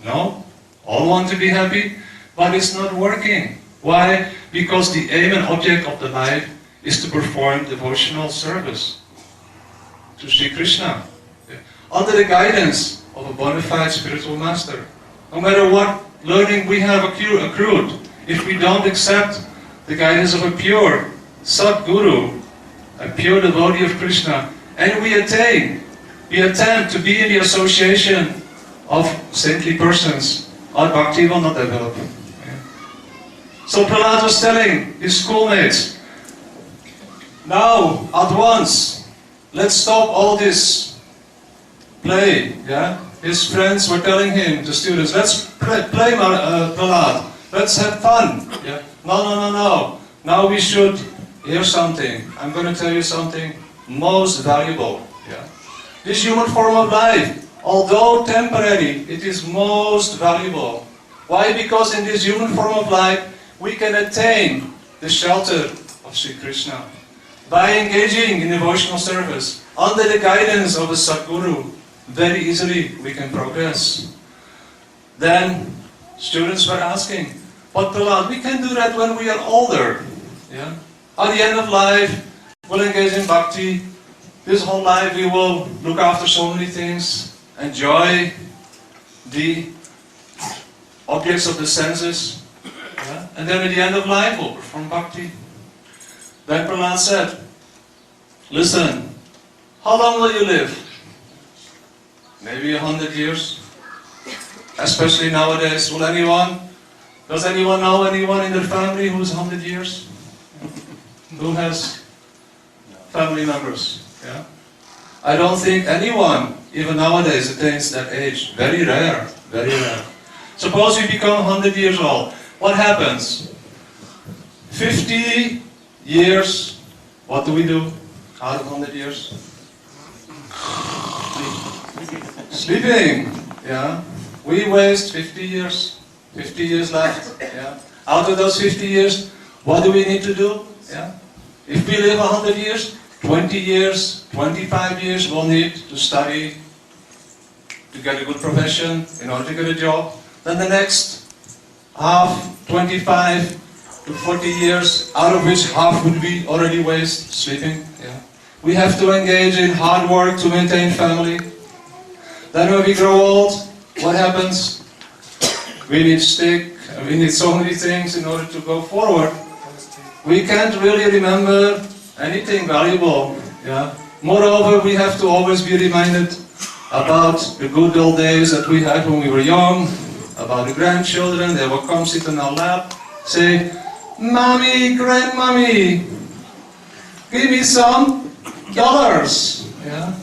No. All want to be happy, but it's not working. Why? Because the aim and object of the life is to perform devotional service to Sri Krishna, under the guidance of a bona fide spiritual master. No matter what learning we have accrued, if we don't accept the guidance of a pure Sadguru, a pure devotee of Krishna, and we attempt to be in the association of saintly persons, our bhakti will not develop. So Prahlad was telling his schoolmates, now, at once, let's stop all this play. Yeah? His friends were telling him, the students, let's play Prahlad, let's have fun. Yeah? No. Now we should hear something. I'm going to tell you something most valuable. Yeah? This human form of life, although temporary, it is most valuable. Why? Because in this human form of life, we can attain the shelter of Sri Krishna. By engaging in devotional service, under the guidance of a Sadguru, very easily we can progress. Then students were asking, but Prahlad, we can do that when we are older. Yeah? At the end of life, we'll engage in bhakti. This whole life we will look after so many things, enjoy the objects of the senses, yeah? And then at the end of life we'll perform bhakti. Then Prahlad said, listen, how long will you live? Maybe 100 years? Especially nowadays, does anyone know anyone in their family who's 100 years? Who has family members? Yeah? I don't think anyone, even nowadays, attains that age. Very rare, very rare. Suppose we become 100 years old. What happens? 50 years, what do we do out of 100 years? Sleeping, yeah. We waste 50 years left, yeah. Out of those 50 years, what do we need to do? Yeah. If we live 100 years, 20 years, 25 years, we'll need to study, to get a good profession, in order to get a job. Then the next half, 25 to 40 years, out of which half would be already waste, sleeping. Yeah. We have to engage in hard work to maintain family. Then when we grow old, what happens? We need so many things in order to go forward. We can't really remember anything valuable. Yeah. Moreover, we have to always be reminded about the good old days that we had when we were young, about the grandchildren. They will come sit on our lap, say, Mommy, Grandmommy, give me some dollars. Yeah.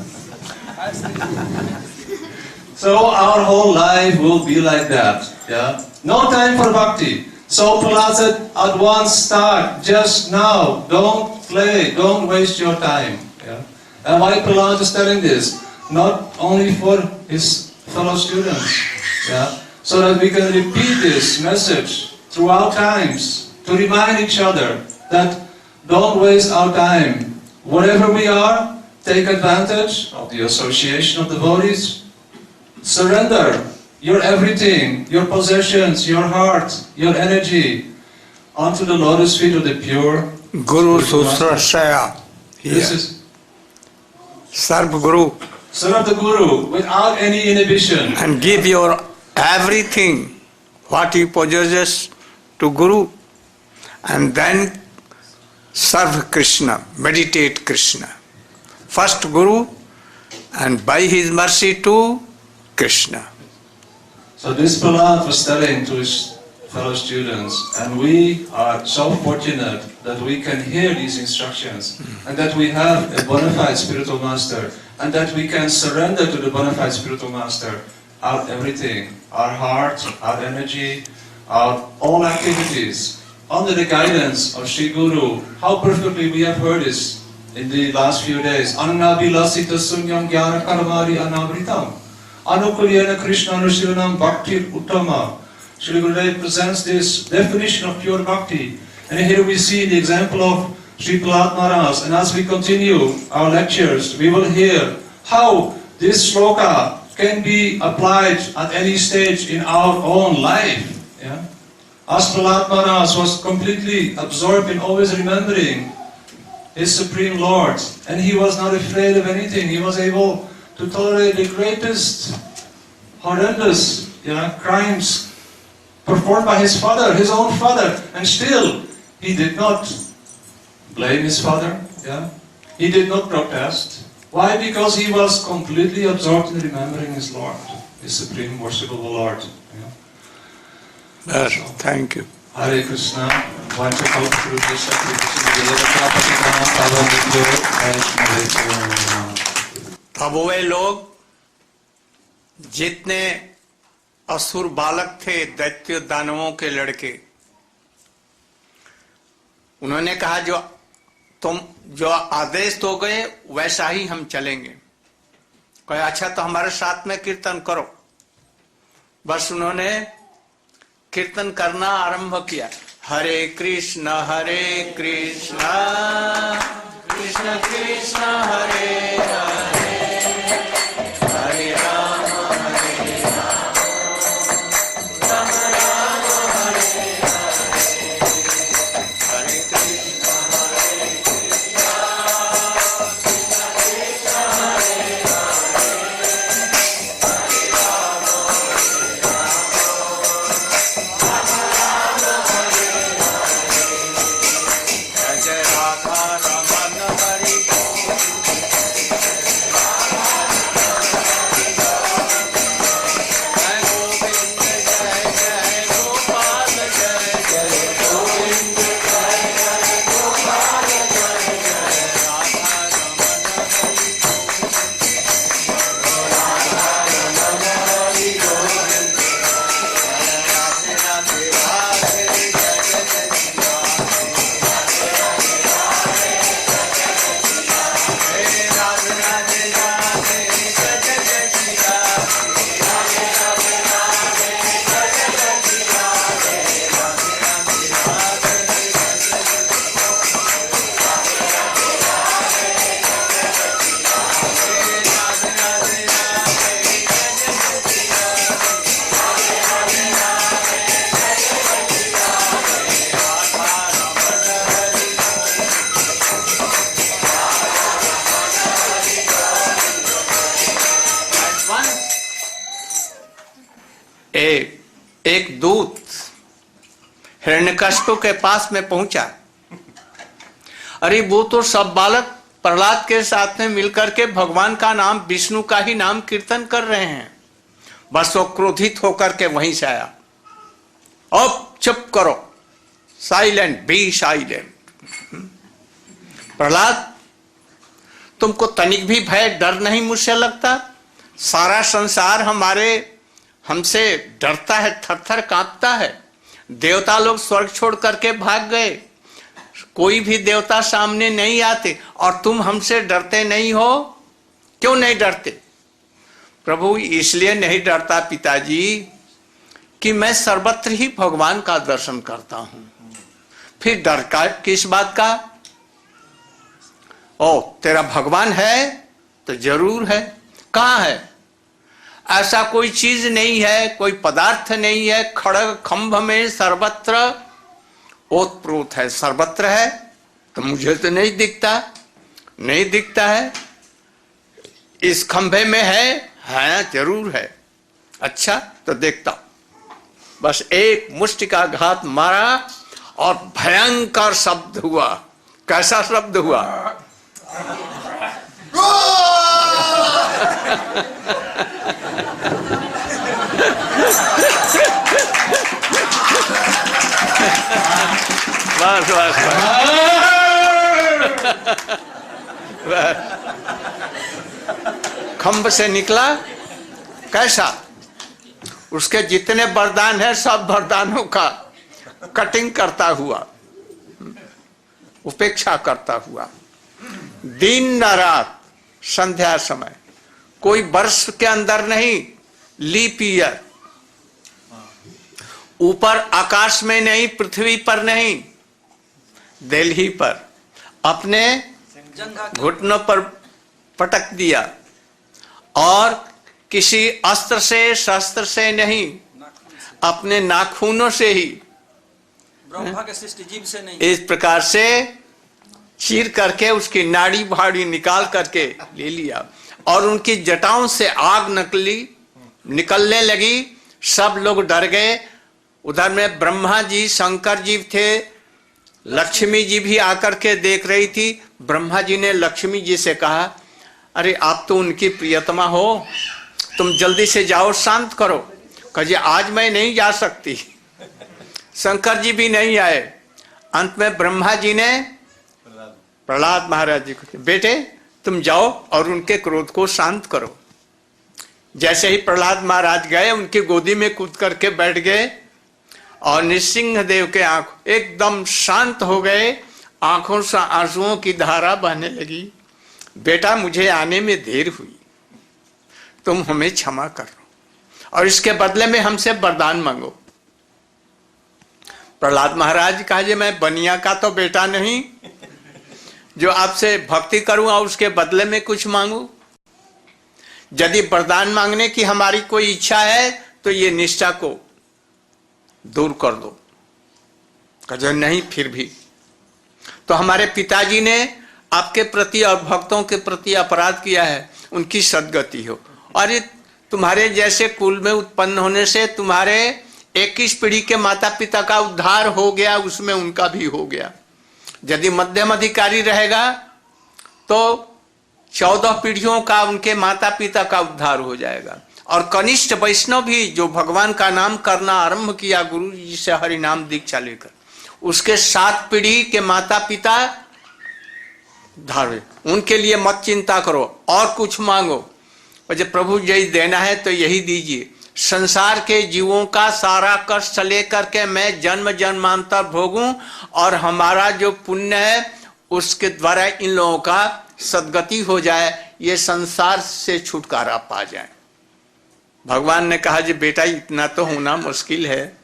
So our whole life will be like that. Yeah. No time for bhakti. So Prahlad said, at once start, just now. Don't play, don't waste your time. Yeah. And why Prahlad is telling this? Not only for his fellow students, yeah, so that we can repeat this message throughout times, to remind each other that don't waste our time. Wherever we are, take advantage of the association of devotees. Surrender your everything, your possessions, your heart, your energy, onto the lotus feet of the pure Guru Susrashaya. This is Serve Guru. Serve the Guru without any inhibition. And give your everything, what you possess, to Guru. And then serve Krishna, meditate Krishna. First Guru, and by his mercy to Krishna. So this Prahlad was telling to his fellow students, and we are so fortunate that we can hear these instructions, and that we have a bona fide spiritual master, and that we can surrender to the bona fide spiritual master our everything, our heart, our energy, our all activities, under the guidance of Sri Guru. How perfectly we have heard this in the last few days. Annabilasita sunyam jnana karamari anavritam. Anukulyana Krishna Anusivanam Bhaktir Uttama. Sri Gurudev presents this definition of pure bhakti. And here we see the example of Sri Prahlad Maharaj. And as we continue our lectures, we will hear how this shloka can be applied at any stage in our own life. Yeah? As Prahlad Maharaj was completely absorbed in always remembering his Supreme Lord, and he was not afraid of anything. He was able to tolerate the greatest, horrendous crimes performed by his father, his own father, and still he did not blame his father. Yeah? He did not protest. Why? Because he was completely absorbed in remembering his Lord, his Supreme Worshipable Lord. Yes, thank you. Hare Krishna. अब वे लोग जितने असुर बालक थे, दैत्य दानवों के लड़के, उन्होंने कहा तुम जो आदेश दोगे वैसा ही हम चलेंगे। कहे अच्छा तो हमारे साथ में कीर्तन करो। बस उन्होंने कीर्तन करना आरंभ किया। हरे कृष्ण कृष्ण कृष्ण हरे हरे, हरे राम राम राम हरे हरे, हरे कृष्ण कृष्ण हरे हरे, हरे राम जय राधा रमन हरि जय गोविंद जय जय गोपाल जय जय गोविंद जय जय गोपाल जय जय राधा रमन हरि राधा रमन हरि गोविंद राधे राधे राधे जय जय एक दूत हिरण्यकशिपु के पास में पहुंचा। अरे वो तो सब बालक प्रहलाद के साथ में मिलकर के भगवान का नाम, विष्णु का ही नाम कीर्तन कर रहे हैं। बस वो क्रोधित होकर के वहीं से आया। अब चुप करो, साइलेंट, बी साइलेंट। प्रहलाद तुमको तनिक भी भय डर नहीं मुझसे लगता? सारा संसार हमसे डरता है, थर-थर कांपता है। देवता लोग स्वर्ग छोड़ करके भाग गए, कोई भी देवता सामने नहीं आते, और तुम हमसे डरते नहीं हो। क्यों नहीं डरते? प्रभु इसलिए नहीं डरता पिताजी कि मैं सर्वत्र ही भगवान का दर्शन करता हूं। फिर डर का किस बात का? ओ तेरा भगवान है तो जरूर है। कहाँ है? ऐसा कोई चीज नहीं है, कोई पदार्थ नहीं है। खड़ग खंभ में सर्वत्र ओतप्रोत है, सर्वत्र है। तो मुझे तो नहीं दिखता, नहीं दिखता है। इस खंभे में है जरूर है। अच्छा तो देखता हूं। बस एक मुष्टि का घात मारा और भयंकर शब्द हुआ। कैसा शब्द हुआ? बस बस बस खंभ से निकला। कैसा? उसके जितने वरदान है सब वरदानों का कटिंग करता हुआ, उपेक्षा करता हुआ, दिन न रात, संध्या समय, कोई वर्ष के अंदर नहीं, लीप ईयर, ऊपर आकाश में नहीं, पृथ्वी पर नहीं, दिल्ली पर अपने घुटनों पर पटक दिया। और किसी अस्त्र से शस्त्र से नहीं, अपने नाखूनों से ही, ब्रह्मा के सृष्टि जीव से नहीं, इस प्रकार से चीर करके उसकी नाड़ी भाड़ी निकाल करके ले लिया। और उनकी जटाओं से आग निकलने लगी। सब लोग डर गए। उधर में ब्रह्मा जी, शंकर जी थे, लक्ष्मी जी भी आकर के देख रही थी। ब्रह्मा जी ने लक्ष्मी जी से कहा, अरे आप तो उनकी प्रियतमा हो, तुम जल्दी से जाओ, शांत करो। कहे आज मैं नहीं जा सकती। शंकर जी भी नहीं आए। अंत में ब्रह्मा जी ने प्रहलाद महाराज जी को, बेटे तुम जाओ और उनके क्रोध को शांत करो। जैसे ही प्रहलाद महाराज गए, उनकी गोदी में कूद करके बैठ गए और नृसिंह देव के आंख एकदम शांत हो गए। आंखों से आंसुओं की धारा बहने लगी। बेटा मुझे आने में देर हुई, तुम हमें क्षमा करो और इसके बदले में हमसे वरदान मांगो। प्रहलाद महाराज कहा जी मैं बनिया का तो बेटा नहीं जो आपसे भक्ति करूं और उसके बदले में कुछ मांगू। यदि वरदान मांगने की हमारी कोई इच्छा है तो ये निष्ठा को दूर कर दो। कहो नहीं फिर भी तो हमारे पिताजी ने आपके प्रति और भक्तों के प्रति अपराध किया है, उनकी सद्गति हो। और ये तुम्हारे जैसे कुल में उत्पन्न होने से तुम्हारे 21 पीढ़ी के माता पिता का उद्धार हो गया, उसमें उनका भी हो गया। यदि मध्यम अधिकारी रहेगा तो 14 पीढ़ियों का उनके माता पिता का उद्धार हो जाएगा। और कनिष्ठ वैष्णव भी जो भगवान का नाम करना आरंभ किया गुरु जी से हरि नाम दीक्षा लेकर, उसके 7 पीढ़ी के माता पिता धारे। उनके लिए मत चिंता करो और कुछ मांगो। और जब प्रभु यही देना है तो यही दीजिए। संसार के जीवों का सारा कष्ट लेकर के मैं जन्म जन्मांतर भोगूं और हमारा जो पुण्य है उसके द्वारा इन लोगों का सद्गति हो जाए, ये संसार से छुटकारा पा जाए। भगवान ने कहा जी बेटा इतना तो होना मुश्किल है,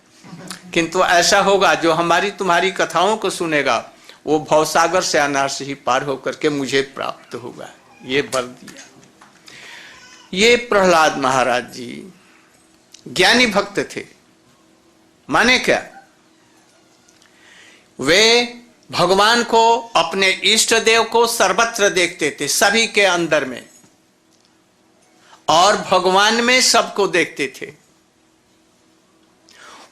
किंतु ऐसा होगा जो हमारी तुम्हारी कथाओं को सुनेगा वो भवसागर से अनार से ही पार होकर के मुझे प्राप्त होगा। ये वर दिया। ये प्रहलाद महाराज जी ज्ञानी भक्त थे। माने क्या, वे भगवान को अपने इष्ट देव को सर्वत्र देखते थे, सभी के अंदर में, और भगवान में सबको देखते थे।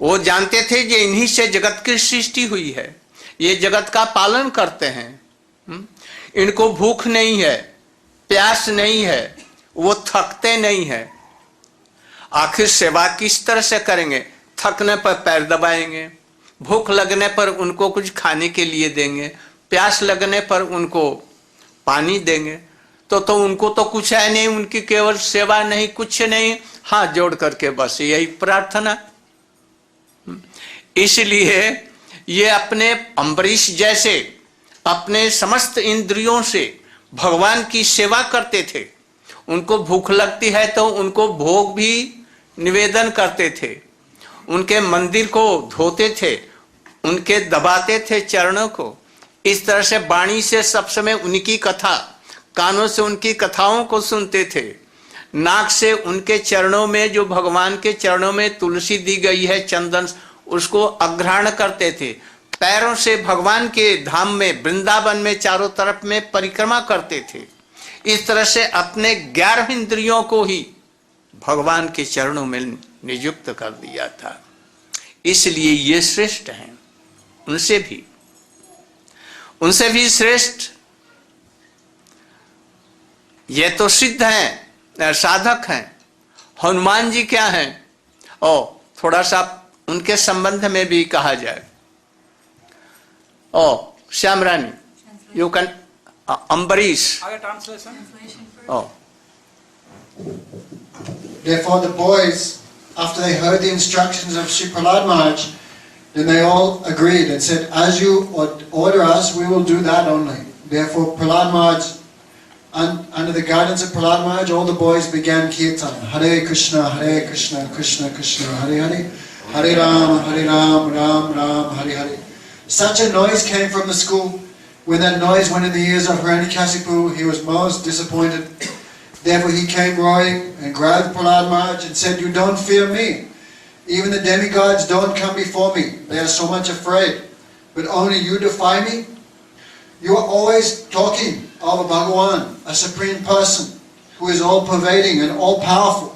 वो जानते थे कि इन्हीं से जगत की सृष्टि हुई है, ये जगत का पालन करते हैं। इनको भूख नहीं है, प्यास नहीं है, वो थकते नहीं है। आखिर सेवा किस तरह से करेंगे? थकने पर पैर दबाएंगे, भूख लगने पर उनको कुछ खाने के लिए देंगे, प्यास लगने पर उनको पानी देंगे। तो उनको तो कुछ है नहीं, उनकी केवल सेवा नहीं, कुछ नहीं, हाथ जोड़ करके बस यही प्रार्थना। इसलिए ये अपने अम्बरीश जैसे अपने समस्त इंद्रियों से भगवान की सेवा करते थे। उनको भूख लगती है तो उनको भोग भी निवेदन करते थे, उनके मंदिर को धोते थे, उनके दबाते थे चरणों को। इस तरह से वाणी से सब समय उनकी कथा, कानों से उनकी कथाओं को सुनते थे, नाक से उनके चरणों में जो भगवान के चरणों में तुलसी दी गई है चंदन, उसको अग्रहण करते थे, पैरों से भगवान के धाम में वृंदावन में चारों तरफ में परिक्रमा करते थे। इस तरह से अपने 11 इंद्रियों को ही भगवान के चरणों में नियुक्त कर दिया था। इसलिए ये श्रेष्ठ हैं, उनसे भी श्रेष्ठ ये तो सिद्ध हैं, साधक हैं। हनुमान जी क्या हैं? थोड़ा सा उनके संबंध में भी कहा जाए। Shyam Rani, you can Ambarish. Therefore the boys, after they heard the instructions of Sri Prahlad Maharaj, then they all agreed and said, as you order us, we will do that only. Therefore Prahlad Maharaj, under the guidance of Prahlad Maharaj, all the boys began kirtan. Hare Krishna, Krishna Krishna, Hare Hare, Hare Ram, Ram Ram, Hare Hare. Such a noise came from the school. When that noise went in the ears of Hiranyakasipu, he was most disappointed. Therefore he came roaring and grabbed Prahlad Maharaj and said, you don't fear me. Even the demigods don't come before me. They are so much afraid. But only you defy me? You are always talking of a Bhagavan, a supreme person, who is all-pervading and all-powerful.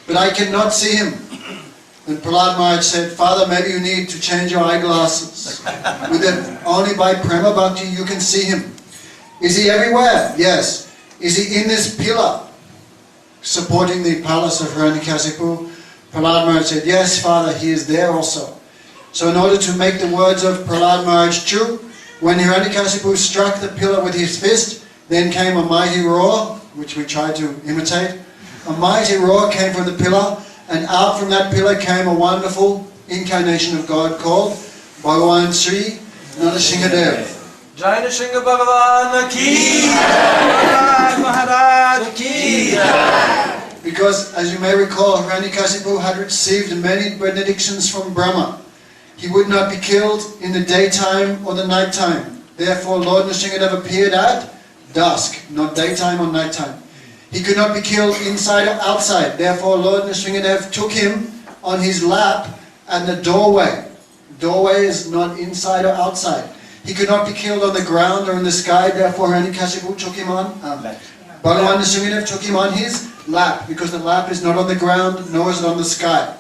But I cannot see him. Then Prahlad Maharaj said, Father, maybe you need to change your eyeglasses. With it, only by Prema Bhakti you can see him. Is he everywhere? Yes. Is he in this pillar supporting the palace of Hiranyakasipu? Prahlad Maharaj said, yes, Father, he is there also. So in order to make the words of Prahlad Maharaj true, when Hiranyakasipu struck the pillar with his fist, then came a mighty roar, which we tried to imitate. A mighty roar came from the pillar, and out from that pillar came a wonderful incarnation of God called Bhagavan Sri Narasinghadev. Jai Nrsimha Bhagavan ki Jai, Maharaj ki Jai. Because, as you may recall, Hiranyakasipu had received many benedictions from Brahma. He would not be killed in the daytime or the nighttime. Therefore, Lord Nrsingadev appeared at dusk, not daytime or nighttime. He could not be killed inside or outside. Therefore, Lord Nrsingadev took him on his lap at the doorway. Doorway is not inside or outside. He could not be killed on the ground or in the sky. Therefore, Hiranyakasipu took him on. Bhagavan Nrsingadev took him on his lap, because the lap is not on the ground, nor is it on the sky.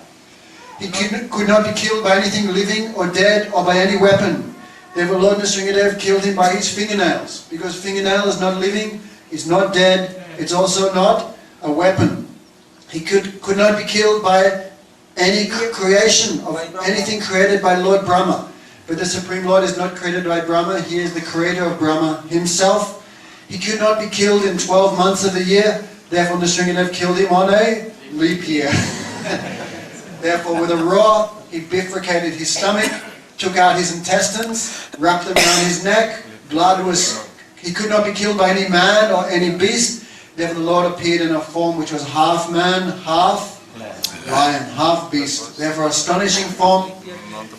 He could not be killed by anything living or dead or by any weapon. Therefore, Lord Nrsingadev killed him by his fingernails, because fingernail is not living, is not dead, it's also not a weapon. He could not be killed by any creation of anything created by Lord Brahma. But the Supreme Lord is not created by Brahma, He is the creator of Brahma Himself. He could not be killed in 12 months of the year. Therefore, Nrsingadev killed him on a leap year. Therefore, with a roar, he bifurcated his stomach, took out his intestines, wrapped them around his neck. Blood was... He could not be killed by any man or any beast. Therefore, the Lord appeared in a form which was half man, half lion, half beast. Therefore, astonishing form.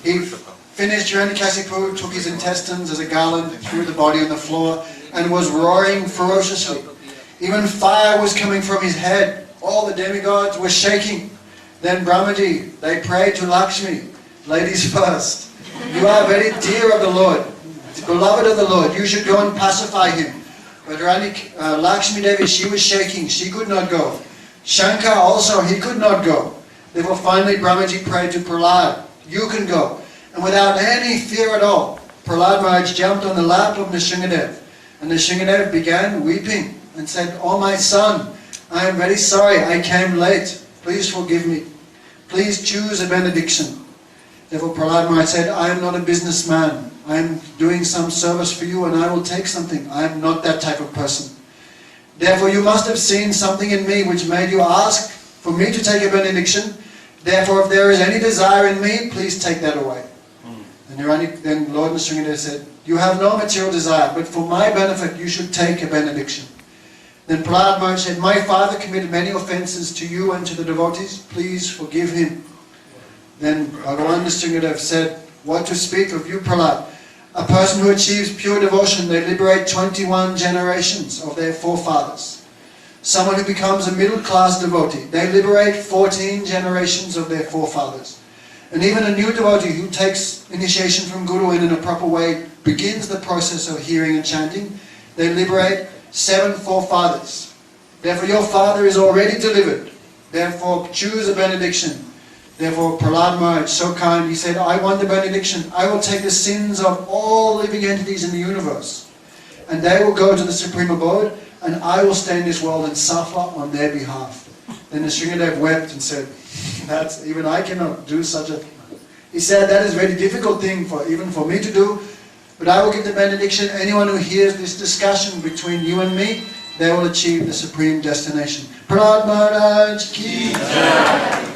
He finished Hiranyakasipu, took his intestines as a garland, threw the body on the floor, and was roaring ferociously. Even fire was coming from his head. All the demigods were shaking. Then Brahmaji, they prayed to Lakshmi. Ladies first. You are very dear of the Lord, beloved of the Lord. You should go and pacify him. But Lakshmi Devi, she was shaking. She could not go. Shankar also, he could not go. Therefore finally Brahmaji prayed to Prahlad. You can go. And without any fear at all, Prahlad Maharaj jumped on the lap of Nrsingadev. And Nrsingadev began weeping and said, "Oh my son, I am very sorry I came late. Please forgive me. Please choose a benediction." Therefore Prahlad Maharaj said, "I am not a businessman. I am doing some service for you and I will take something. I am not that type of person. Therefore you must have seen something in me which made you ask for me to take a benediction. Therefore if there is any desire in me, please take that away." Then Lord Nrsingadev said, "You have no material desire, but for my benefit you should take a benediction." Then Prahlad Maharaj said, "My father committed many offences to you and to the devotees. Please forgive him." Then Bhagavan Nrsingadev said, "What to speak of you, Prahlad? A person who achieves pure devotion, they liberate 21 generations of their forefathers. Someone who becomes a middle-class devotee, they liberate 14 generations of their forefathers. And even a new devotee who takes initiation from Guru and in a proper way begins the process of hearing and chanting, they liberate 7 forefathers. Therefore your father is already delivered. Therefore choose a benediction." Therefore Prahlad Maharaj, so kind, he said, "I want the benediction. I will take the sins of all living entities in the universe. And they will go to the Supreme Abode, and I will stay in this world and suffer on their behalf." Then Nrsingadev wept and said, "That's, even I cannot do such a..." He said, "That is a very difficult thing even for me to do. But I will give the benediction. Anyone who hears this discussion between you and me, they will achieve the supreme destination." Prahlad Maharaj ki jai.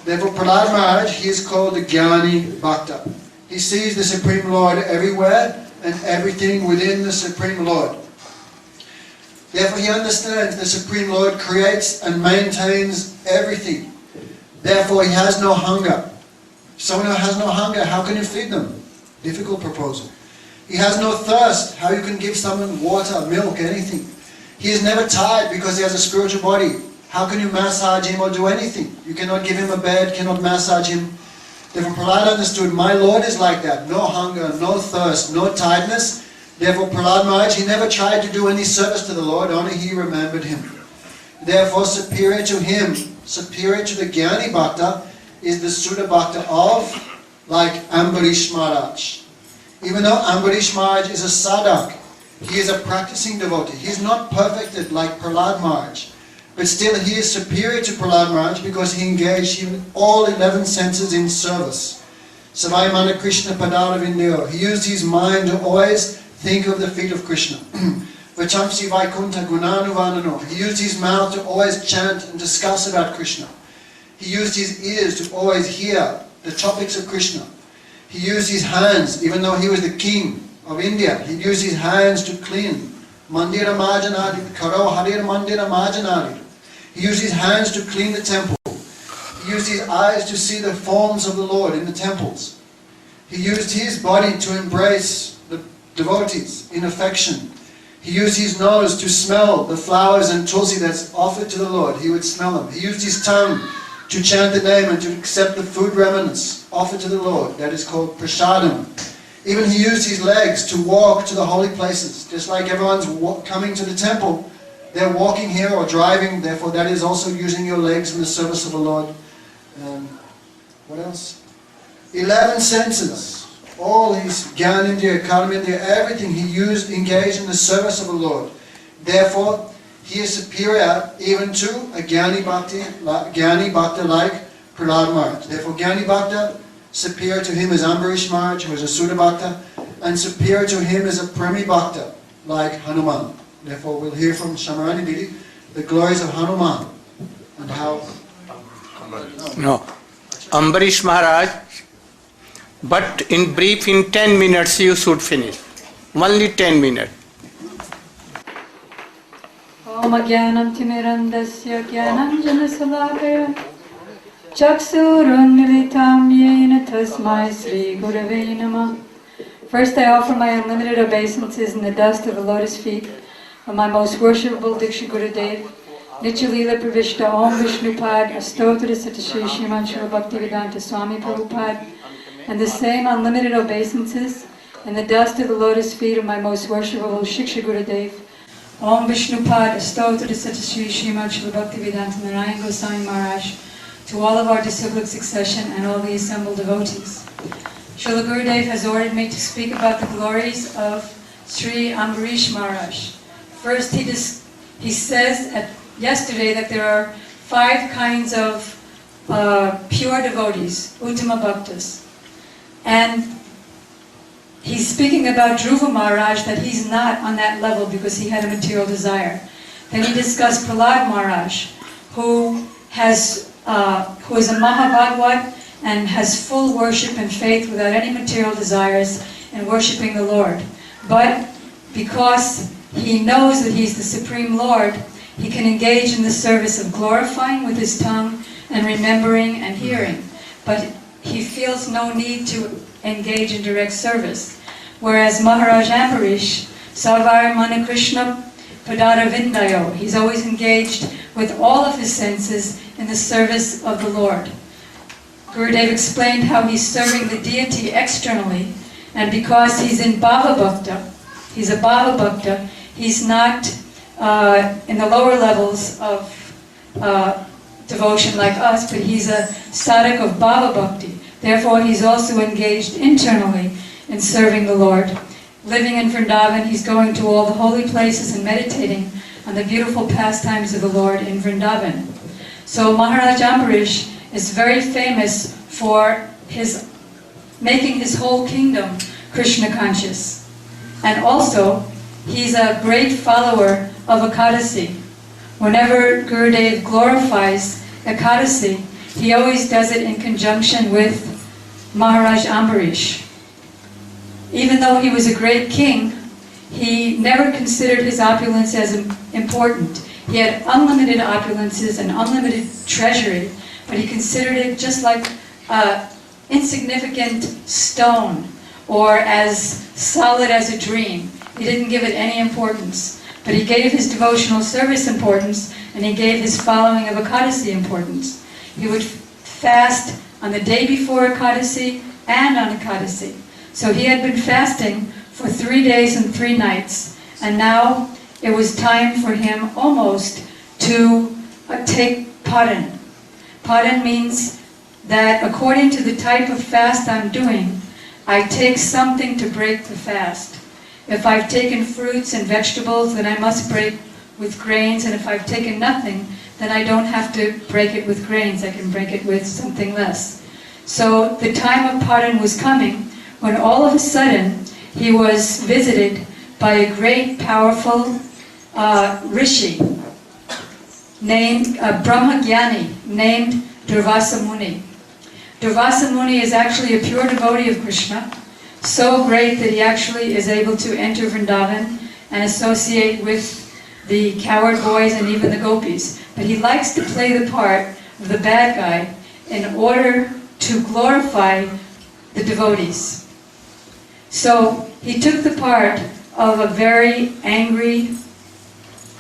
Therefore Prahlad Maharaj, he is called the Jnani Bhakta. He sees the Supreme Lord everywhere and everything within the Supreme Lord. Therefore he understands the Supreme Lord creates and maintains everything. Therefore he has no hunger. Someone who has no hunger, how can you feed them? Difficult proposal. He has no thirst. How you can give someone water, milk, anything? He is never tired because he has a spiritual body. How can you massage him or do anything? You cannot give him a bed, cannot massage him. Therefore Prahlad understood, my Lord is like that. No hunger, no thirst, no tiredness. Therefore Prahlad Maharaj, he never tried to do any service to the Lord, only he remembered him. Therefore superior to him, superior to the Jnani Bhakta, is the Sudha Bhakta of, like Ambarish Maharaj. Even though Ambarish Maharaj is a sadhak, he is a practicing devotee. He is not perfected like Prahlad Maharaj. But still he is superior to Prahlad Maharaj because he engaged in all 11 senses in service. Savai Mana Krishna Padala Vindyo. He used his mind to always think of the feet of Krishna. Vachamsi Vaikunta Gunanuvanano. He used his mouth to always chant and discuss about Krishna. He used his ears to always hear the topics of Krishna. He used his hands, even though he was the king of India, he used his hands to clean. Mandira Majanadi, Karo Harir Mandira Majanadi. He used his hands to clean the temple. He used his eyes to see the forms of the Lord in the temples. He used his body to embrace the devotees in affection. He used his nose to smell the flowers and tulsi that's offered to the Lord. He would smell them. He used his tongue to chant the name and to accept the food remnants offered to the Lord. That is called prasadam. Even he used his legs to walk to the holy places. Just like everyone's coming to the temple, they're walking here or driving. Therefore, that is also using your legs in the service of the Lord. What else? 11 senses. All his Gyanindriya, Karmendriya, everything he used, engaged in the service of the Lord. Therefore, he is superior even to a Gyani Bhakta like Prahlad Maharaj. Therefore, Gyani Bhakta, superior to him is Ambarish Maharaj, who is a Sudha Bhakta, and superior to him is a Premi Bhakta like Hanuman. Therefore, we'll hear from Shamarani Didi the glories of Hanuman and how. No, Ambarish Maharaj. But in brief, in 10 minutes you should finish. Only 10 minutes. Om Jnanam Timirandasya Jnanam Janasalakaya Chaksurunmilitam Yena Tasmai Sri Gurave Namah. First, I offer my unlimited obeisances in the dust of the lotus feet of my most worshipable Diksha Gurudev, Nityalila Pravishta Om Vishnupad Astotra Satasri Shriman Srila Bhaktivedanta Swami Prabhupada, and the same unlimited obeisances in the dust of the lotus feet of my most worshipable Shiksha Gurudev, Om Vishnupad Astotra Satasri Shriman Srila Bhaktivedanta Narayana Goswami Maharaj, to all of our disciplic succession and all the assembled devotees. Srila Gurudev has ordered me to speak about the glories of Sri Ambarish Maharaj. First, he says yesterday that there are 5 kinds of pure devotees, Uttama Bhaktas. And he's speaking about Dhruva Maharaj, that he's not on that level because he had a material desire. Then he discussed Prahlad Maharaj, who is a Mahabhagavad and has full worship and faith without any material desires in worshiping the Lord. But because he knows that he's the Supreme Lord, he can engage in the service of glorifying with his tongue and remembering and hearing. But he feels no need to engage in direct service. Whereas Maharaj Ambarish, Sarvar Mana Krishna Padara Vindayo, he's always engaged with all of his senses in the service of the Lord. Gurudev explained how he's serving the deity externally, and because he's in Bhava Bhakta, he's a Bhava Bhakta, he's not in the lower levels of devotion like us, but he's a sadhak of Bhava Bhakti. Therefore, he's also engaged internally in serving the Lord. Living in Vrindavan, he's going to all the holy places and meditating on the beautiful pastimes of the Lord in Vrindavan. So Maharaj Ambarish is very famous for his making his whole kingdom Krishna conscious. And also, he's a great follower of Ekadasi. Whenever Gurudev glorifies Ekadasi, he always does it in conjunction with Maharaj Ambarish. Even though he was a great king, he never considered his opulence as important. He had unlimited opulences and unlimited treasury, but he considered it just like an insignificant stone or as solid as a dream. He didn't give it any importance, but he gave his devotional service importance, and he gave his following of Ekadasi importance. He would fast on the day before Ekadasi and on Ekadasi. So he had been fasting for 3 days and 3 nights, and now it was time for him almost to take padan. Padan means that according to the type of fast I'm doing, I take something to break the fast. If I've taken fruits and vegetables, then I must break with grains, and if I've taken nothing, then I don't have to break it with grains, I can break it with something less. So the time of padan was coming, when all of a sudden he was visited by a great, powerful rishi named Brahmagyani, named Durvasa Muni. Durvasa Muni is actually a pure devotee of Krishna, so great that he actually is able to enter Vrindavan and associate with the coward boys and even the gopis. But he likes to play the part of the bad guy in order to glorify the devotees. So he took the part of a very angry,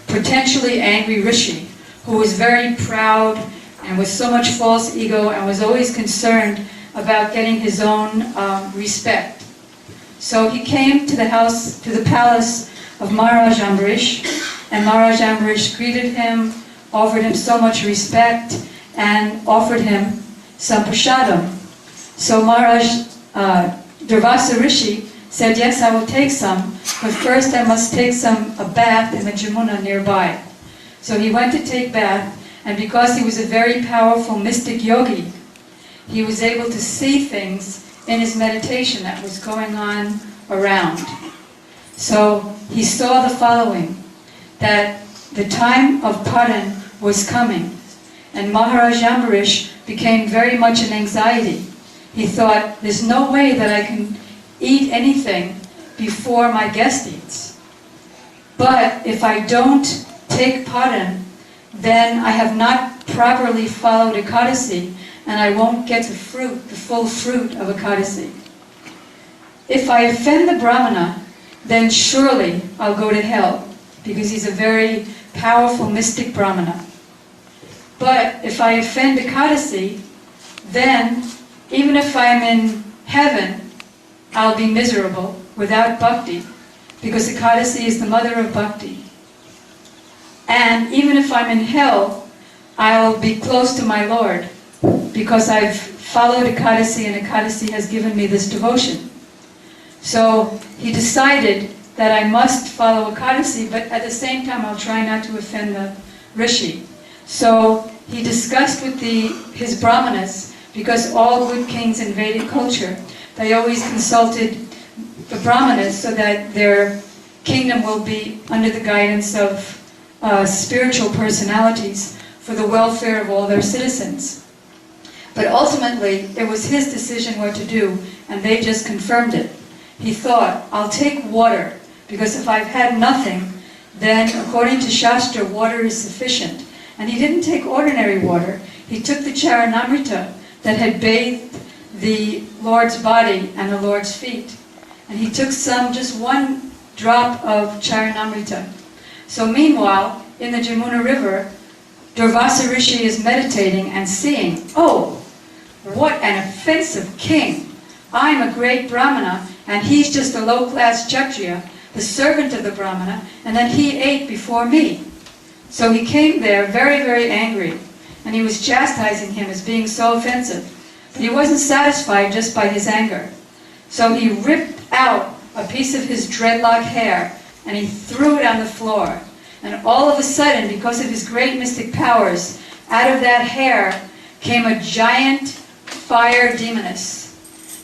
potentially angry rishi, who was very proud and with so much false ego and was always concerned about getting his own respect. So he came to the palace of Maharaj Ambarish, and Maharaj Ambarish greeted him, offered him so much respect, and offered him some prasadam. So Maharaj Durvasa Rishi said, yes, I will take some, but first I must take a bath in the Jamuna nearby. So he went to take bath, and because he was a very powerful mystic yogi, he was able to see things in his meditation that was going on around. So he saw the following, that the time of Paran was coming, and Maharaj Ambarish became very much in anxiety. He thought, there's no way that I can eat anything before my guest eats. But if I don't take Paran, then I have not properly followed Ekadasi, and I won't get the full fruit of Ekadasi. If I offend the Brahmana, then surely I'll go to hell, because he's a very powerful mystic Brahmana. But if I offend Ekadasi, then even if I'm in heaven, I'll be miserable without bhakti, because Ekadasi is the mother of bhakti. And even if I'm in hell, I'll be close to my Lord, because I've followed Ekadasi, and Ekadasi has given me this devotion. So he decided that I must follow Ekadasi, but at the same time I'll try not to offend the rishi. So he discussed with his brahmanas, because all good kings in Vedic culture, they always consulted the brahmanas so that their kingdom will be under the guidance of spiritual personalities for the welfare of all their citizens. But ultimately, it was his decision what to do, and they just confirmed it. He thought, I'll take water, because if I've had nothing, then according to Shastra, water is sufficient. And he didn't take ordinary water. He took the Charanamrita that had bathed the Lord's body and the Lord's feet. And he took just one drop of Charanamrita. So meanwhile, in the Jamuna River, Durvasa Rishi is meditating and seeing, oh, what an offensive king. I'm a great Brahmana, and he's just a low-class Kshatriya, the servant of the Brahmana, and then he ate before me. So he came there very, very angry, and he was chastising him as being so offensive. But he wasn't satisfied just by his anger. So he ripped out a piece of his dreadlock hair, and he threw it on the floor. And all of a sudden, because of his great mystic powers, out of that hair came a giant fire demoness.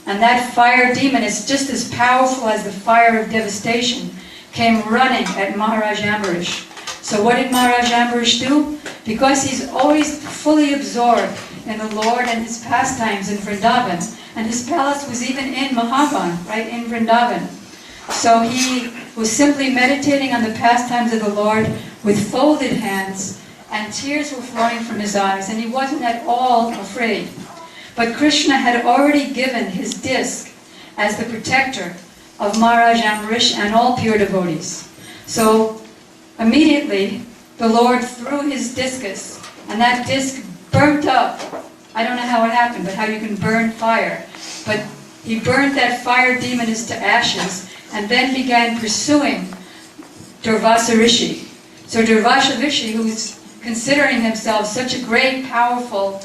And that fire demoness, just as powerful as the fire of devastation, came running at Maharaj Ambarish. So what did Maharaj Ambarish do? Because he's always fully absorbed in the Lord and his pastimes in Vrindavan, and his palace was even in Mahavan, right in Vrindavan. So he was simply meditating on the pastimes of the Lord with folded hands, and tears were flowing from his eyes, and he wasn't at all afraid. But Krishna had already given his disc as the protector of Maharaj Ambarish and all pure devotees. So immediately the Lord threw his discus, and that disc burnt up. I don't know how it happened, but how you can burn fire. But he burned that fire demoness to ashes, and then began pursuing Durvasa Rishi. So Durvasa Rishi, who's considering himself such a great, powerful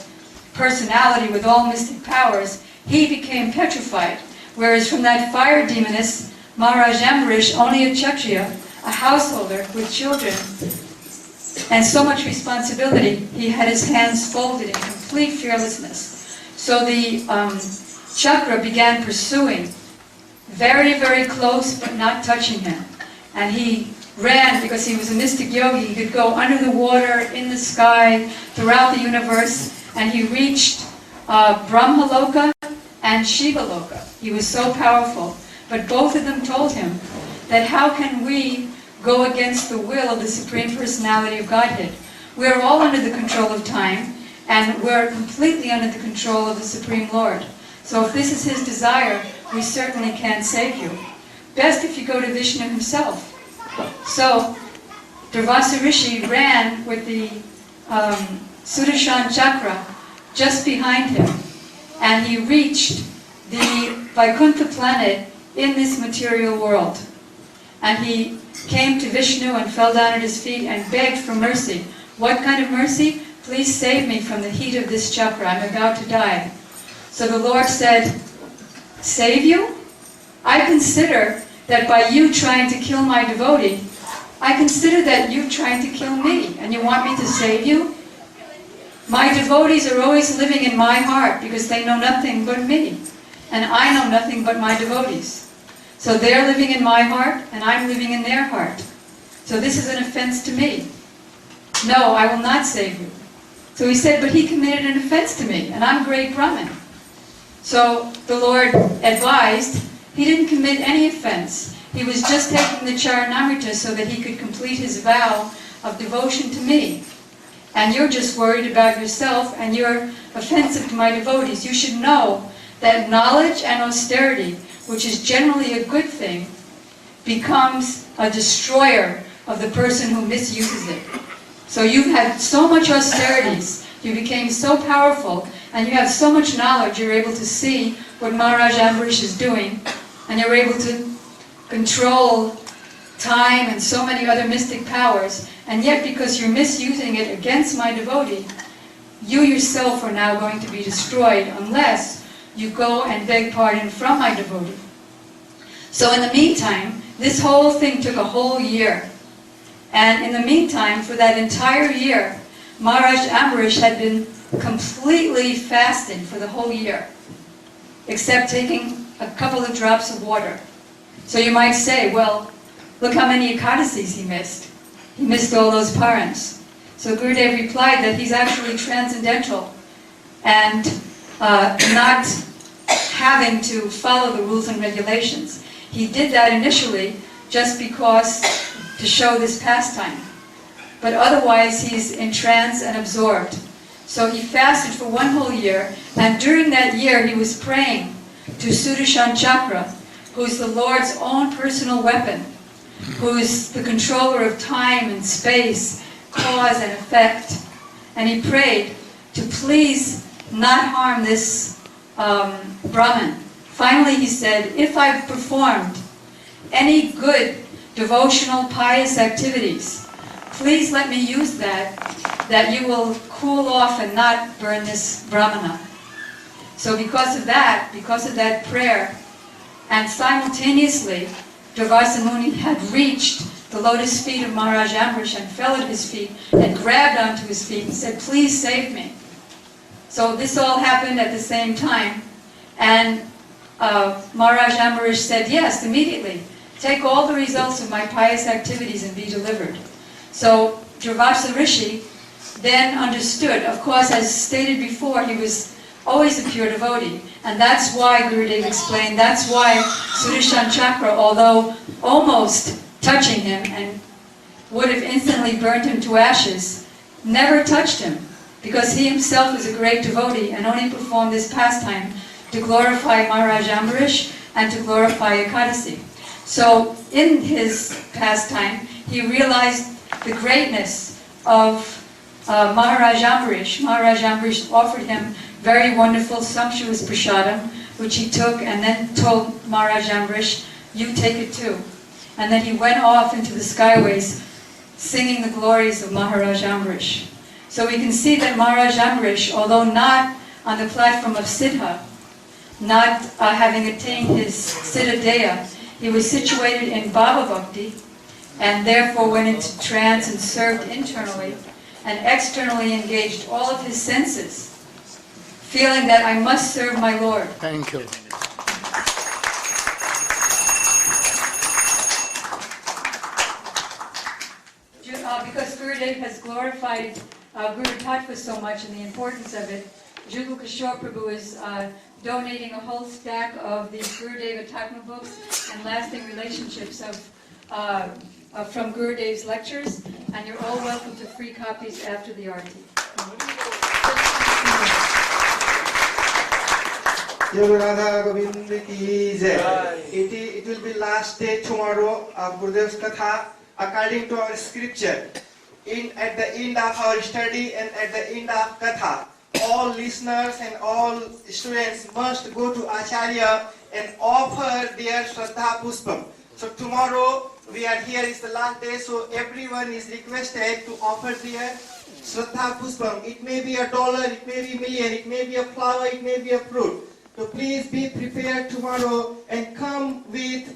personality with all mystic powers, he became petrified. Whereas from that fire demoness, Maharaj Ambarish, only a Kshatriya, a householder with children, and so much responsibility, he had his hands folded in complete fearlessness. So the chakra began pursuing, very, very close, but not touching him. And he ran because he was a mystic yogi. He could go under the water, in the sky, throughout the universe, and he reached Brahmaloka and Shivaloka. He was so powerful. But both of them told him that how can we go against the will of the Supreme Personality of Godhead. We're all under the control of time, and we're completely under the control of the Supreme Lord. So if this is His desire, we certainly can't save you. Best if you go to Vishnu himself. So Durvasa Rishi ran with the Sudarshan Chakra just behind him, and he reached the Vaikuntha planet in this material world. And he came to Vishnu and fell down at his feet and begged for mercy. What kind of mercy? Please save me from the heat of this chakra. I'm about to die. So the Lord said, save you? I consider that by you trying to kill my devotee, I consider that you trying to kill me, and you want me to save you? My devotees are always living in my heart because they know nothing but me, and I know nothing but my devotees. So they're living in my heart, and I'm living in their heart. So this is an offense to me. No, I will not save you. So he said, but he committed an offense to me, and I'm great Brahmin. So the Lord advised, he didn't commit any offense. He was just taking the Charanamrita so that he could complete his vow of devotion to me. And you're just worried about yourself, and you're offensive to my devotees. You should know that knowledge and austerity, which is generally a good thing, becomes a destroyer of the person who misuses it. So you've had so much austerities, you became so powerful, and you have so much knowledge, you're able to see what Maharaj Ambarish is doing, and you're able to control time and so many other mystic powers, and yet because you're misusing it against my devotee, you yourself are now going to be destroyed unless you go and beg pardon from my devotee. So in the meantime, this whole thing took a whole year. And in the meantime, for that entire year, Maharaj Ambarish had been completely fasting for the whole year, except taking a couple of drops of water. So you might say, well, look how many Ekadasis he missed. He missed all those params. So Gurudev replied that he's actually transcendental and not having to follow the rules and regulations. He did that initially just because to show this pastime. But otherwise he's in trance and absorbed. So he fasted for one whole year, and during that year he was praying to Sudarshan Chakra, who's the Lord's own personal weapon, who's the controller of time and space, cause and effect. And he prayed to please not harm this Brahmin. Finally he said, if I've performed any good devotional, pious activities, please let me use that you will cool off and not burn this Brahmana. So because of that prayer, and simultaneously, Durvasa Muni had reached the lotus feet of Maharaj Ambarish and fell at his feet and grabbed onto his feet and said, please save me. So this all happened at the same time, and Maharaj Ambarish said, yes, immediately. Take all the results of my pious activities and be delivered. So Durvasa Rishi then understood. Of course, as stated before, he was always a pure devotee. And that's why, Gurudev explained, that's why Sudarshan Chakra, although almost touching him and would have instantly burnt him to ashes, never touched him. Because he himself is a great devotee and only performed this pastime to glorify Maharaj Ambarish and to glorify Ekadasi. So in his pastime, he realized the greatness of Maharaj Ambarish. Maharaj Ambarish offered him very wonderful, sumptuous prasadam, which he took and then told Maharaj Ambarish, you take it too. And then he went off into the skyways singing the glories of Maharaj Ambarish. So we can see that Maharaj Ambarish, although not on the platform of Siddha, not having attained his Siddha Deya, he was situated in Bhava Bhakti, and therefore went into trance and served internally, and externally engaged all of his senses, feeling that I must serve my Lord. Thank you. Because Gurudev has glorified Guru Tattva so much and the importance of it, Jugal Kishore Prabhu is donating a whole stack of the Gurudeva Tatma books and lasting relationships of from Gurudev's lectures, and you're all welcome to free copies after the arti. Radha Govind ki jai. It will be last day tomorrow of Gurudev's Katha according to our scripture. At the end of our study and at the end of Katha, all listeners and all students must go to Acharya and offer their Shraddha Puspam. So tomorrow we are here, is the last day, so everyone is requested to offer their Shraddha Puspam. It may be $1, it may be a million, it may be a flower, it may be a fruit. So please be prepared tomorrow and come with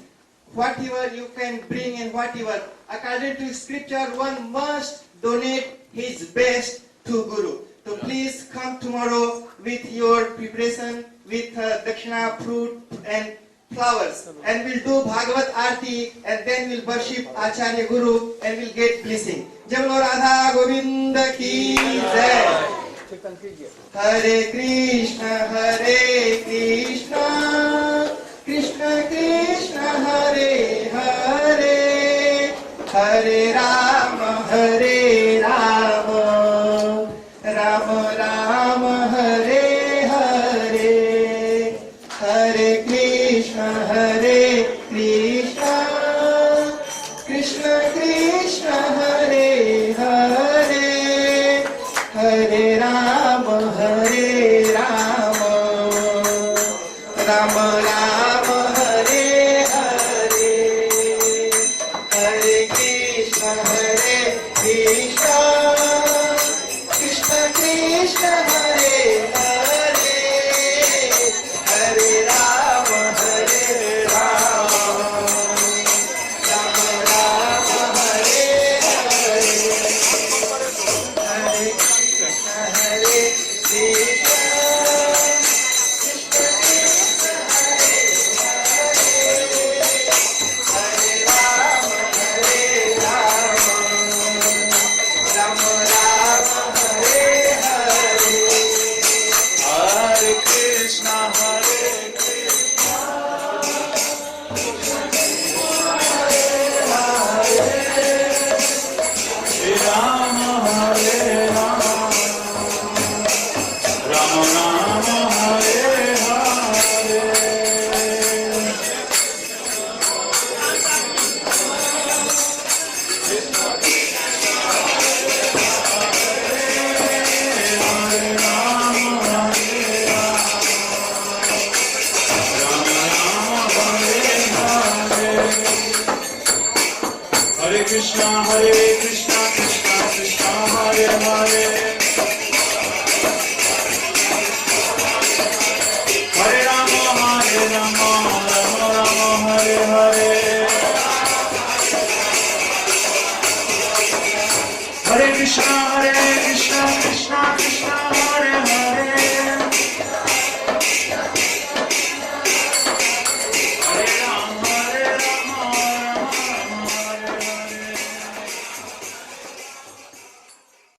whatever you can bring and whatever. According to scripture, one must donate his best to Guru. So please come tomorrow with your preparation, with dakshina, fruit and flowers. And we'll do Bhagavat Aarti and then we'll worship Acharya Guru and we'll get blessing. Jai Bolo Radha Govinda ki jai. Hare Krishna, Krishna Krishna, Hare Hare, Hare Rama, Rama Rama, Hare Hare, Hare Krishna, Krishna Krishna, Hare Hare, Hare Rama, Rama Rama, Hare Hare, Hare Krishna, Krishna Krishna, Hare Hare, Hare Rama, Rama Rama, Hare Hare, Hare Krishna, Krishna Krishna, Krishna Krishna, Hare Hare.